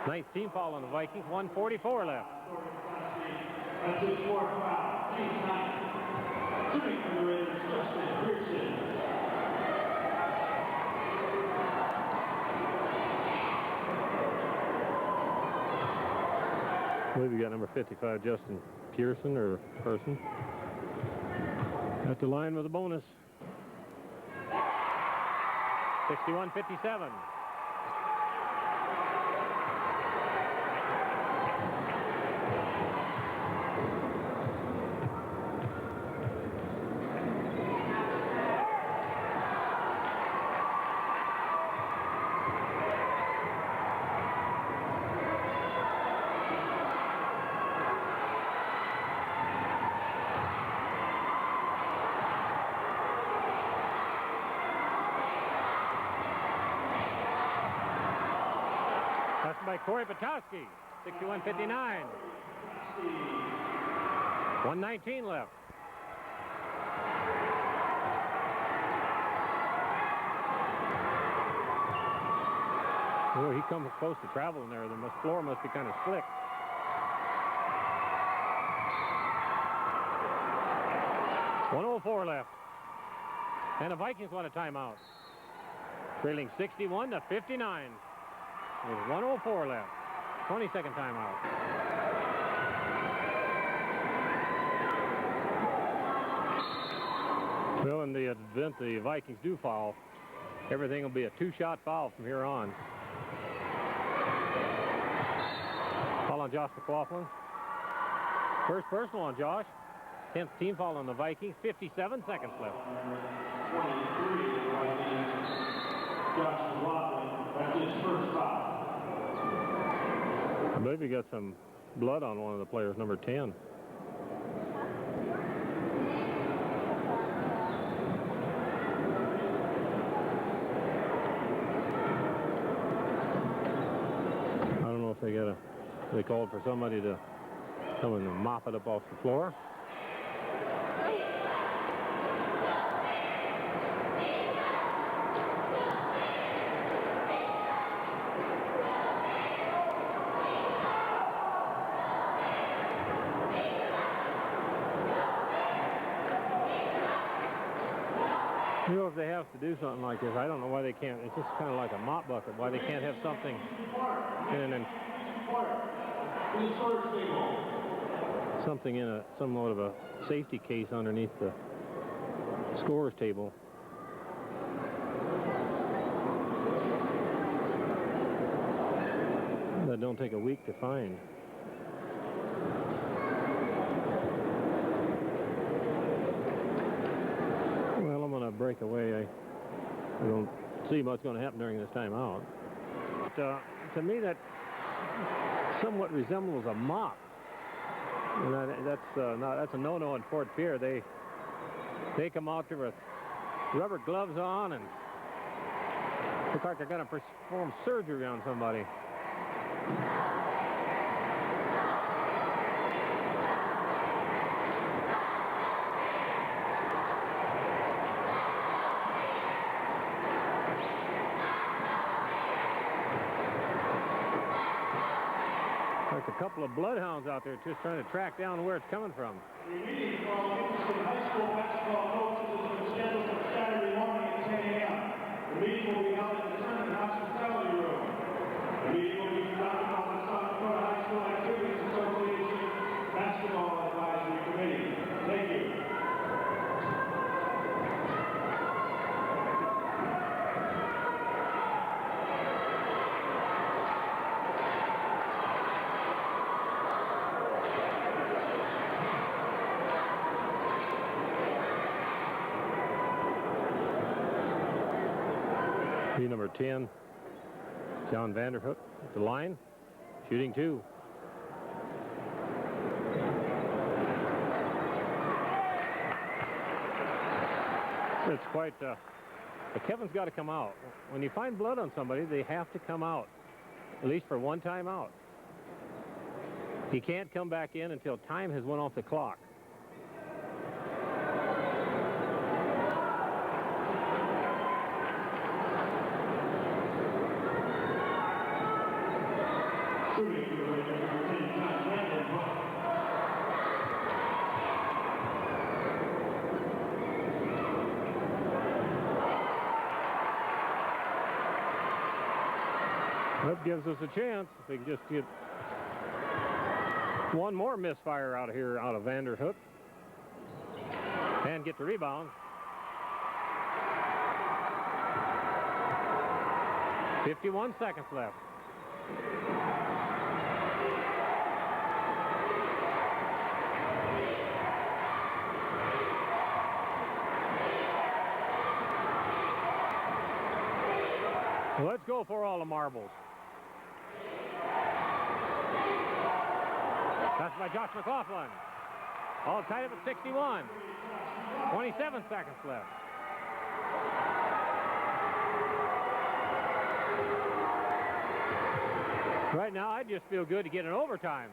Nice team foul on the Vikings. 1:44 left. That's his fourth foul. Team ninth. Shooting for the Raiders, Justin Pearson. I believe we got number 55, Justin Pearson or Person. At the line with a bonus. 61-57. By Corey Petoskey, 61-59. 1:19 left. Oh, he comes close to traveling there. The floor must be kind of slick. $1:04 left. And the Vikings want a timeout. Trailing 61-59. With 1:04 left. 20-second timeout. Well, in the event the Vikings do foul, everything will be a two-shot foul from here on. Foul on Josh McLaughlin. First personal on Josh. 10th team foul on the Vikings. 57 seconds left. 23, Josh McLaughlin. That's his first foul. I believe he got some blood on one of the players, number 10. I don't know if they called for somebody to come and mop it up off the floor. You know, if they have to do something like this, I don't know why they can't. It's just kind of like a mop bucket. Why they can't have something something in a somewhat of a safety case underneath the scorer's table. That don't take a week to find. Well, I'm going to break away. I don't see what's going to happen during this timeout. But, to me, that somewhat resembles a mop. And that's a no-no in Fort Pierre. They come out there with rubber gloves on and look like they're going to perform surgery on somebody. Like a couple of bloodhounds out there just trying to track down where it's coming from. The meeting from Houston High School basketball coaches has been scheduled for Saturday morning at 10 a.m. The meeting will be held in the Tournament Hospitality Room. The meeting will be conducted by the South Dakota High School Activities Association Basketball Advisory Committee. Thank you. See number 10, John Vanderhook at the line, shooting 2. It's quite, but Kevin's got to come out. When you find blood on somebody, they have to come out, at least for one time out. He can't come back in until time has went off the clock. That gives us a chance if we can just get one more misfire out of here, out of Vanderhook, and get the rebound. 51 seconds left. Let's go for all the marbles. That's by Josh McLaughlin. All tied up at 61. 27 seconds left. Right now, I just feel good to get an overtime.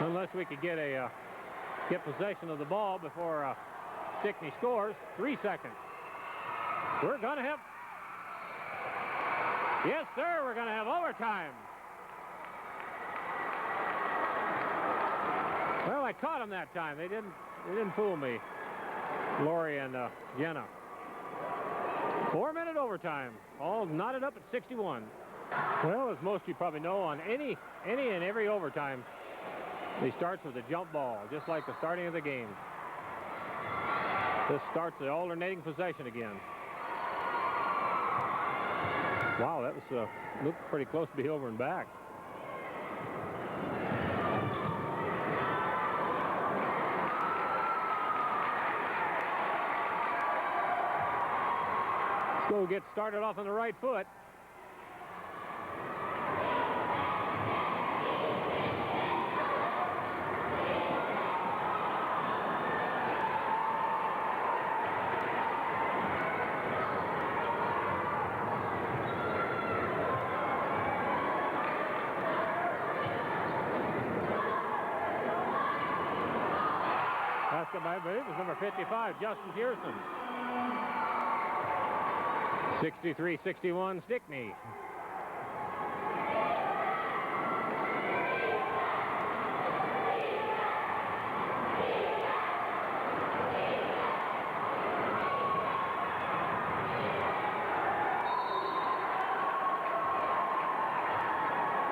Unless we could get possession of the ball before Stickney scores. 3 seconds. We're going to have... Yes, sir, we're going to have overtime. Well, I caught them that time. They didn't fool me, Lori and Jenna. 4-minute overtime. All knotted up at 61. Well, as most of you probably know, on any and every overtime, they starts with a jump ball, just like the starting of the game. This starts the alternating possession again. Wow, that was looked pretty close to be over and back. Let's go get started off on the right foot. I believe it was number 55, Justin Pearson. 63-61, Stickney.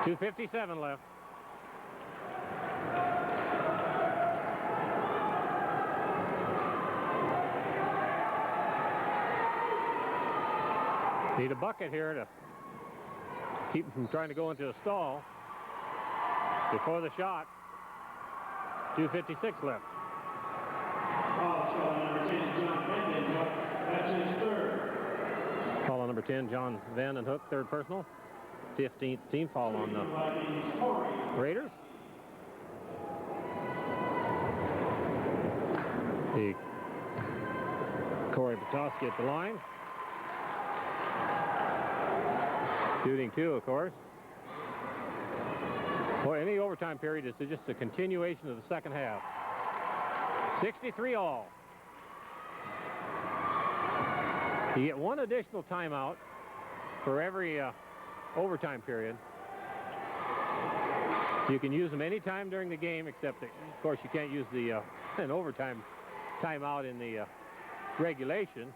.257 left. Need a bucket here to keep them from trying to go into a stall before the shot. 2:56 left. Foul on number 10, John Vandenhoek, third personal. 15th team foul on the Raiders. Corey Petoskey at the line. Shooting 2, of course. Boy, any overtime period is just a continuation of the second half. 63 all. You get one additional timeout for every overtime period. You can use them any time during the game, except that, of course, you can't use the an overtime timeout in the regulation.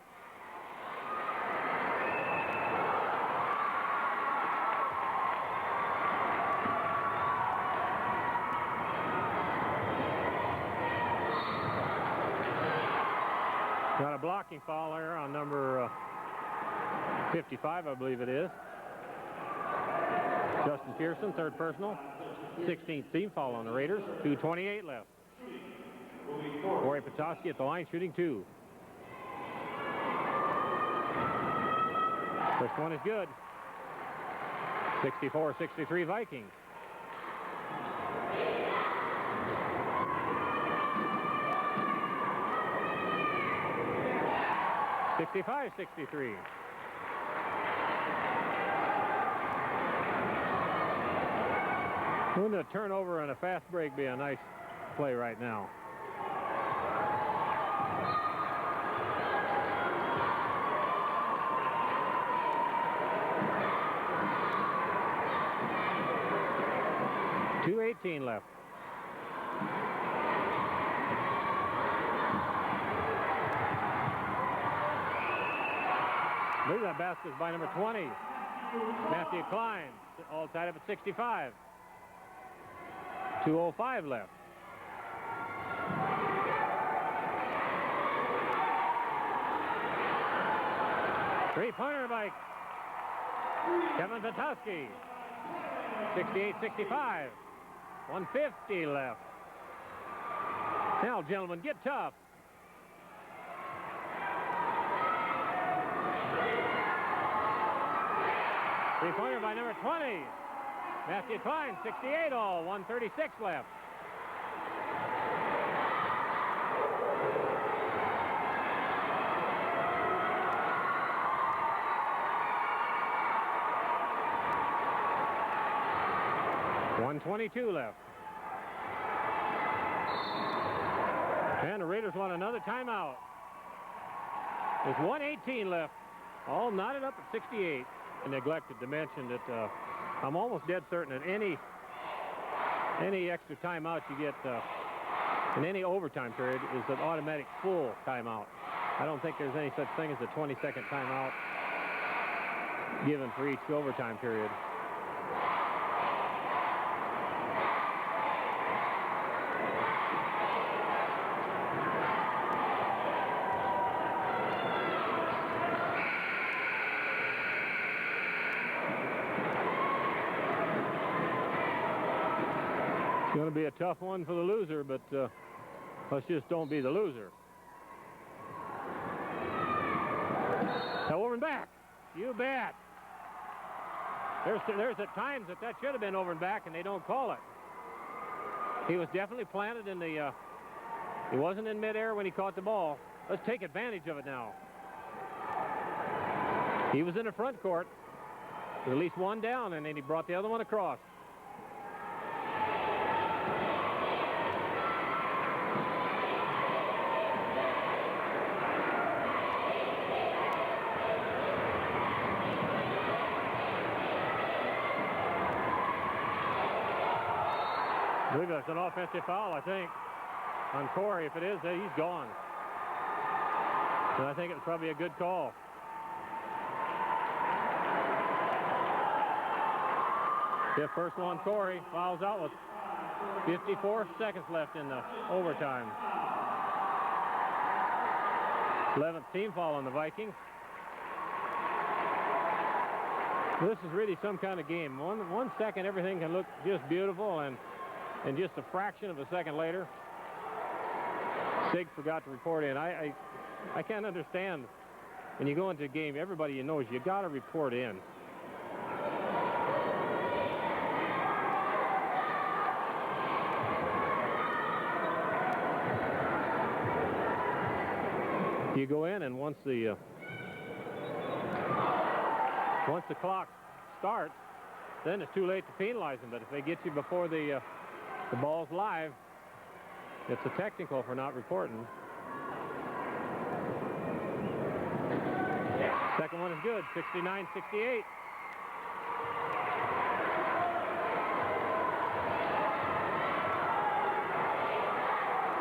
Got a blocking foul there on number 55, I believe it is. Justin Pearson, third personal. 16th team foul on the Raiders. 2:28 left. Corey Petoskey at the line shooting 2. First one is good. 64-63 Vikings. (65-63). Wouldn't a turnover and a fast break be a nice play right now? .2:18 left. Look at that basket by number 20, Matthew Klein, all tied up at 65. 2:05 left. Three-pointer by Kevin Petoskey. 68-65. 1:50 left. Now, gentlemen, get tough. Three-pointer by number 20, Matthew Klein, 68 all, 1:36 left. .122 left. And the Raiders want another timeout. There's 1:18 left. All knotted up at 68. I neglected to mention that I'm almost dead certain that any extra timeout you get in any overtime period is an automatic full timeout. I don't think there's any such thing as a 20-second timeout given for each overtime period. It's going to be a tough one for the loser, but let's just don't be the loser. Now over and back. You bet. There's at times that should have been over and back, and they don't call it. He was definitely planted in the... he wasn't in midair when he caught the ball. Let's take advantage of it now. He was in the front court. With at least one down, and then he brought the other one across. I believe that's an offensive foul, I think, on Corey. If it is, he's gone. And I think it was probably a good call. The first one, Corey fouls out with 54 seconds left in the overtime. 11th team foul on the Vikings. This is really some kind of game. One second, everything can look just beautiful, and just a fraction of a second later, Sig forgot to report in. I can't understand when you go into a game, everybody knows you got to report in. You go in, and once the clock starts, then it's too late to penalize them. But if they get you before the ball's live, it's a technical for not reporting. Second one is good, 69-68.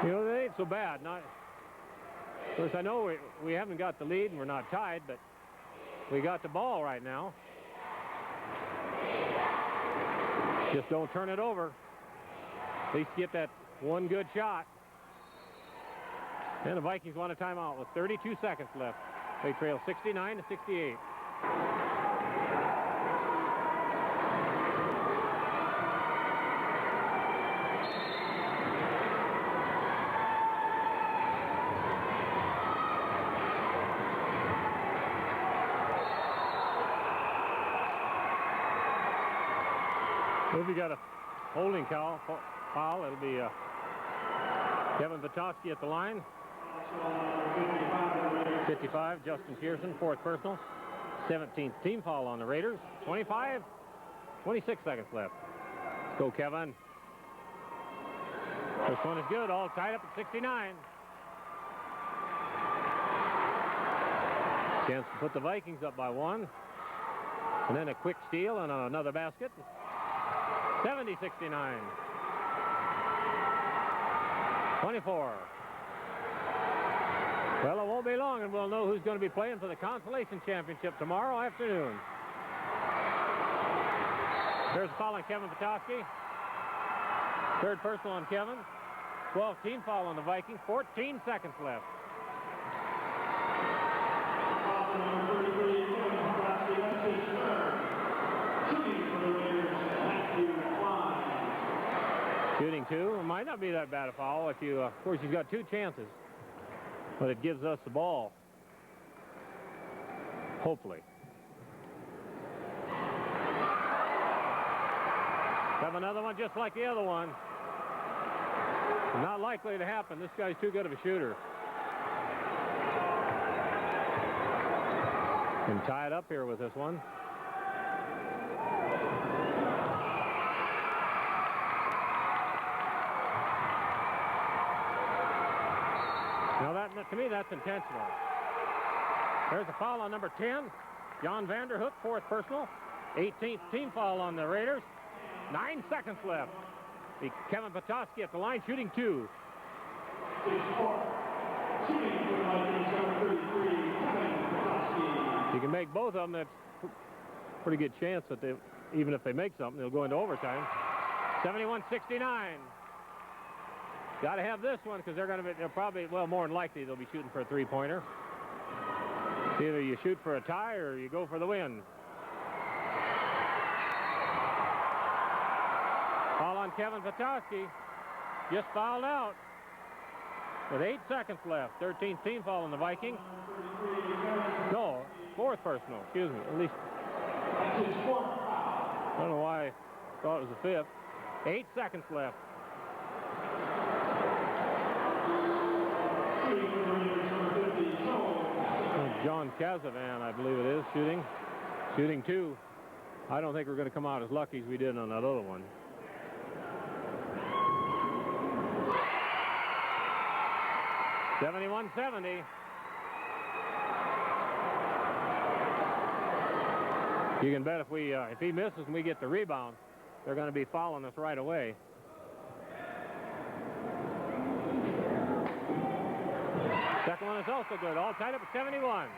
You know, they ain't so bad. Not, of course, I know we haven't got the lead and we're not tied, but we got the ball right now. Just don't turn it over. At least get that one good shot. And the Vikings want a timeout with 32 seconds left. They trail 69-68. If you got a holding foul, it'll be Kevin Vitosky at the line. 55, Justin Pearson, fourth personal. 17th team foul on the Raiders. 26 seconds left. Let's go, Kevin. First one is good, all tied up at 69. Chance to put the Vikings up by one. And then a quick steal and another basket. 70-69. 24. Well, it won't be long and we'll know who's going to be playing for the Consolation Championship tomorrow afternoon. There's a foul on Kevin Vitosky. Third personal on Kevin. 12 team foul on the Vikings. 14 seconds left. Shooting two. It might not be that bad a foul if you, of course, you've got two chances. But it gives us the ball. Hopefully. Have another one just like the other one. Not likely to happen. This guy's too good of a shooter. And tie it up here with this one. Now that, to me, that's intentional. There's a foul on number 10, Jan Vanderhoek, fourth personal. 18th team foul on the Raiders. 9 seconds left. Kevin Vitosky at the line, shooting two. You can make both of them. That's a pretty good chance that they, even if they make something, they'll go into overtime. 71-69. Got to have this one because they're probably, well, more than likely they'll be shooting for a three-pointer. Either you shoot for a tie or you go for the win. Foul on Kevin Vitosky. Just fouled out with 8 seconds left. 13th team foul on the Vikings. No, fourth personal, excuse me. At least, I don't know why I thought it was the fifth. 8 seconds left. John Casavan, I believe it is, shooting two. I don't think we're going to come out as lucky as we did on that other one. $71-70. You can bet if he misses and we get the rebound, they're going to be fouling us right away. Second one is also good. All tied up at 71.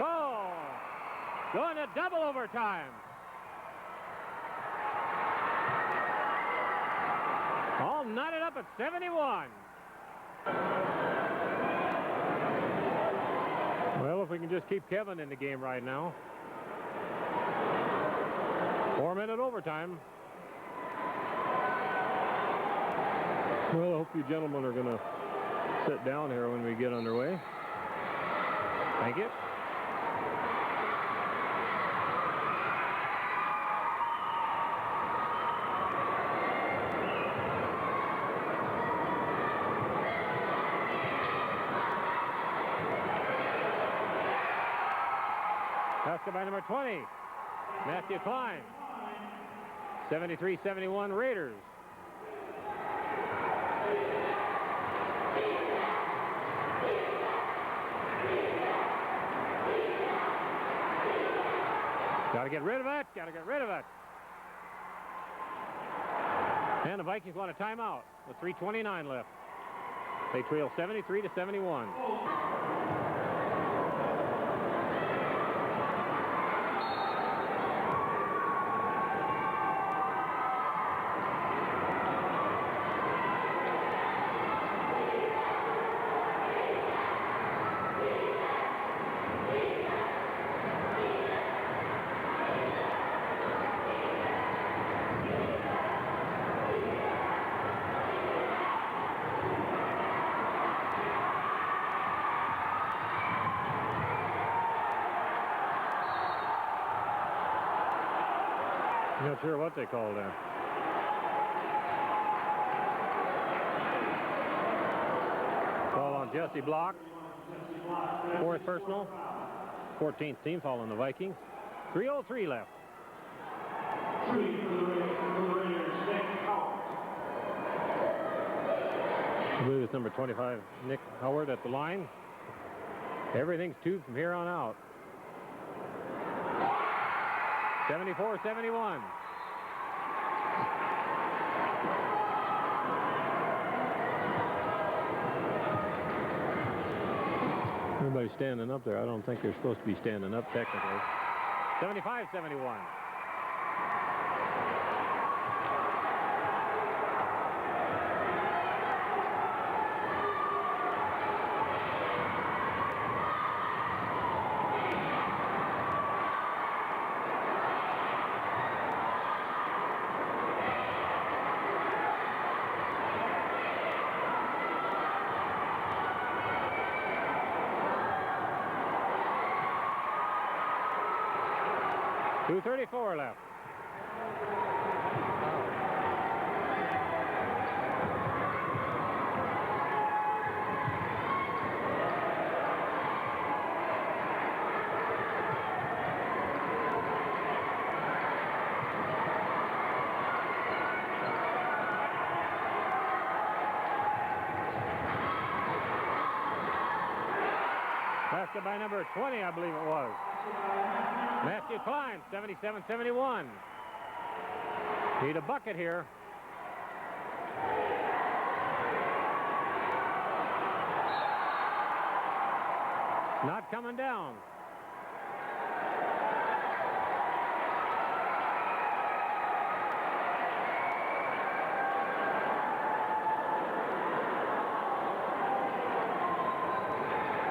Oh! Going to double overtime. All knotted up at 71. Well, if we can just keep Kevin in the game right now. 4-minute overtime. Well, I hope you gentlemen are going to sit down here when we get underway. Thank you. Basket by number 20, Matthew Klein. 73-71 Raiders. Got to get rid of it. Got to get rid of it. And the Vikings want a timeout with 3:29 left. They trail 73-71. Not sure what they called that. Ball on Jesse Block. 4th personal. 14th team foul on the Vikings. 3:03 left. I believe it's number 25, Nick Howard at the line. Everything's 2 from here on out. 74-71. Everybody's standing up there. I don't think they're supposed to be standing up technically. 75-71. .234 left. Basket by number 20, I believe it was. Matthew Klein, 77-71. Need a bucket here. Not coming down.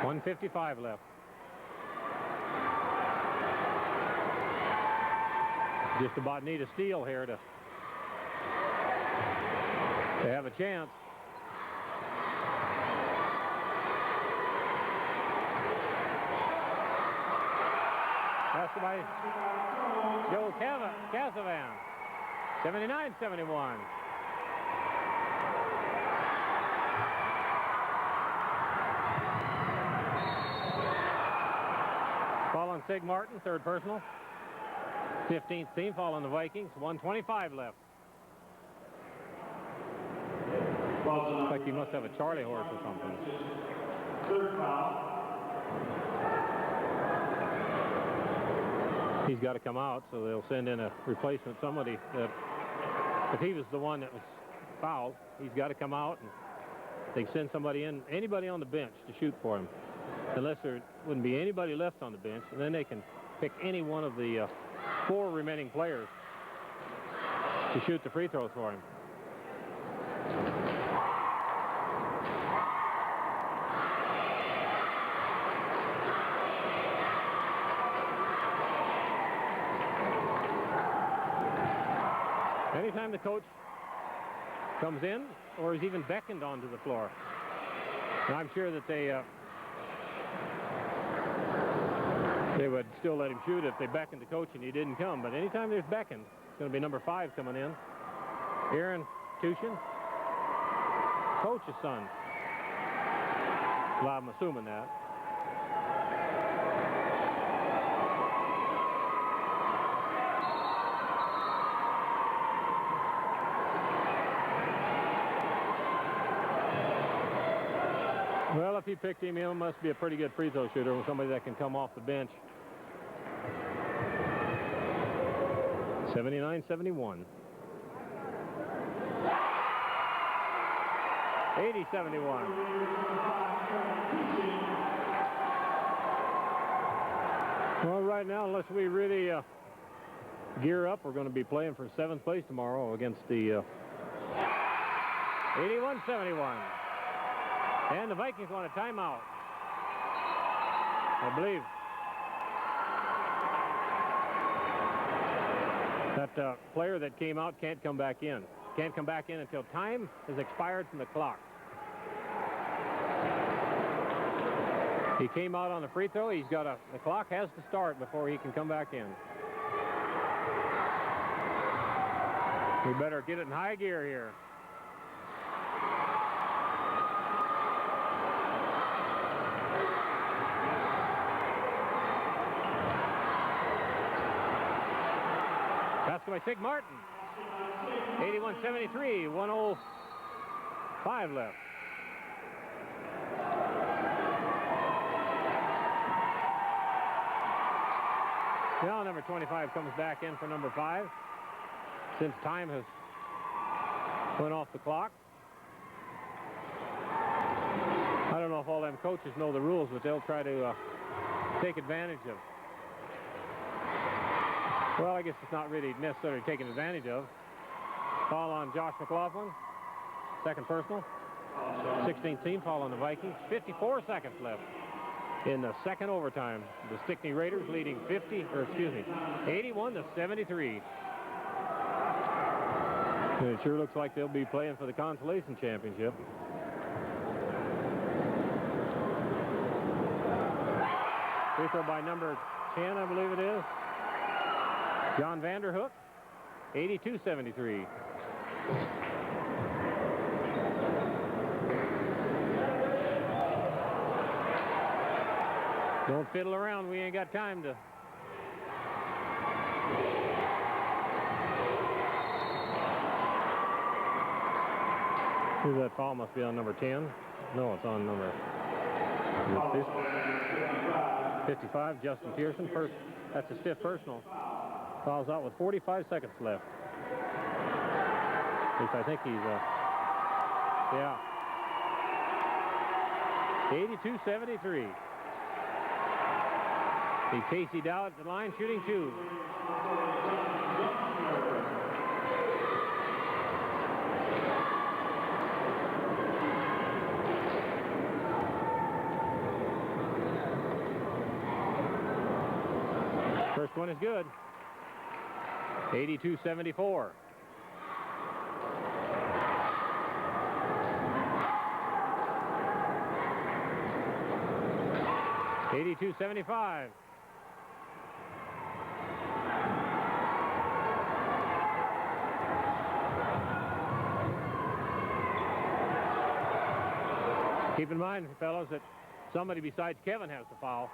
.155 left. Just about need a steal here to have a chance. That's by Joe Casavan. 79-71. Ball on Sig Martin, 3rd personal. 15th team foul on the Vikings. 1:25 left. Looks like he must have a Charlie horse or something. 3rd foul. He's got to come out, so they'll send in a replacement, somebody that, if he was the one that was fouled, he's got to come out, and they send somebody in, anybody on the bench to shoot for him, unless there wouldn't be anybody left on the bench, and then they can pick any one of the 4 remaining players to shoot the free throws for him. Anytime the coach comes in or is even beckoned onto the floor, and I'm sure that they would still let him shoot if they beckoned the coach and he didn't come. But anytime there's beckoned, it's going to be number 5 coming in. Aaron Tushin, coach's son. Well, I'm assuming that. Well, if he picked him, he must be a pretty good free throw shooter with somebody that can come off the bench. 79-71. 80-71. Well, right now, unless we really gear up, we're going to be playing for 7th place tomorrow against the 81-71. And the Vikings want a timeout, I believe. That player that came out can't come back in. Can't come back in until time has expired from the clock. He came out on the free throw. He's got the clock has to start before he can come back in. We better get it in high gear here. Basket by Sig Martin. 81-73, 1:05 left. Now number 25 comes back in for number 5. Since time has went off the clock. I don't know if all them coaches know the rules, but they'll try to take advantage of. Well, I guess it's not really necessarily taken advantage of. Foul on Josh McLaughlin. Second personal. 16th team foul on the Vikings. 54 seconds left in the second overtime. The Stickney Raiders leading 81-73. And it sure looks like they'll be playing for the consolation championship. Free throw by number 10, I believe it is. John Vanderhook. 82-73. Don't fiddle around. We ain't got time to. That foul must be on number 10. No, it's on number 55, Justin Pearson. First, that's a stiff personal. Fouls out with 45 seconds left. At least I think he's, yeah. 82-73. Casey Dow at the line, shooting 2. First one is good. 82-74. 82-75. Keep in mind, fellows, that somebody besides Kevin has to foul.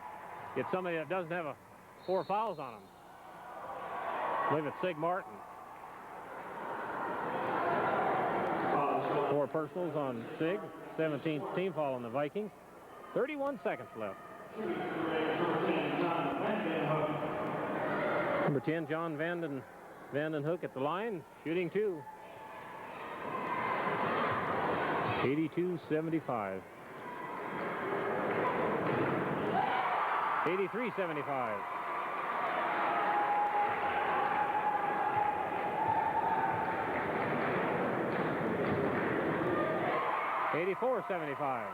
Get somebody that doesn't have 4 fouls on him. I believe it's Sig Martin. 4 personals on Sig. 17th team foul on the Vikings. 31 seconds left. Number 10, John Vandenhoek at the line, shooting 2. 82-75. 83-75. $84-75.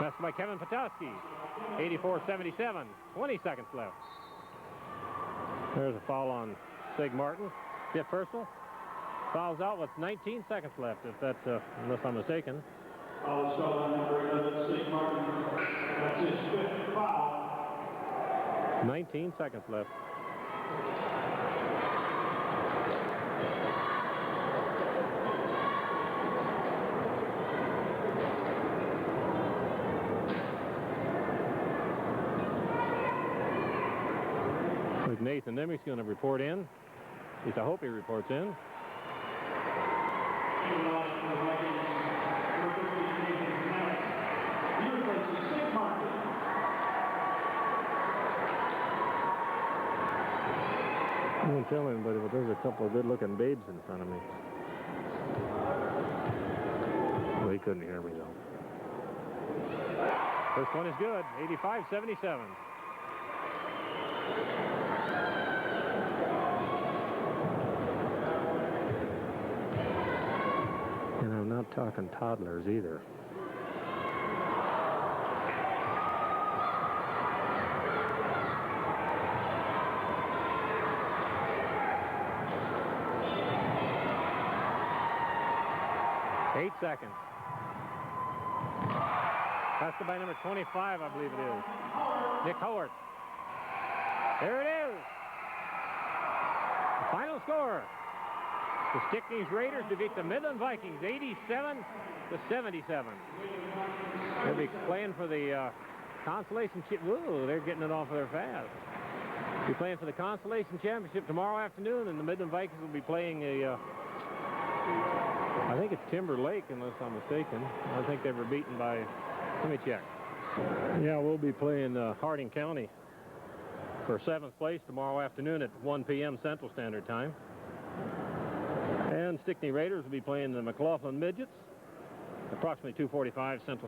That's by Kevin Patowski. 84-77. 20 seconds left. There's a foul on Sig Martin. 5th personal. Fouls out with 19 seconds left, if that's, unless I'm mistaken. Also on number 11, Sig Martin. That's his 5th foul. 19 seconds left. Nathan Nemick's going to report in. At least I hope he reports in. I won't tell anybody, but there's a couple of good-looking babes in front of me. Well, he couldn't hear me, though. First one is good. 85-77. And I'm not talking toddlers either. Eight seconds. Passed by number 25, I believe it is. Nick Howard. There it is. The final score. The Stickney's Raiders defeat the Midland Vikings 87-77. They'll be playing for the consolation. Whoa, they're getting it off of there fast. They'll be playing for the consolation championship tomorrow afternoon, and the Midland Vikings will be playing a. I think it's Timber Lake, unless I'm mistaken. I think they were beaten by. Let me check. Yeah, we'll be playing Harding County for 7th place tomorrow afternoon at 1 p.m. Central Standard Time. And Stickney Raiders will be playing the McLaughlin Midgets, approximately 2:45 Central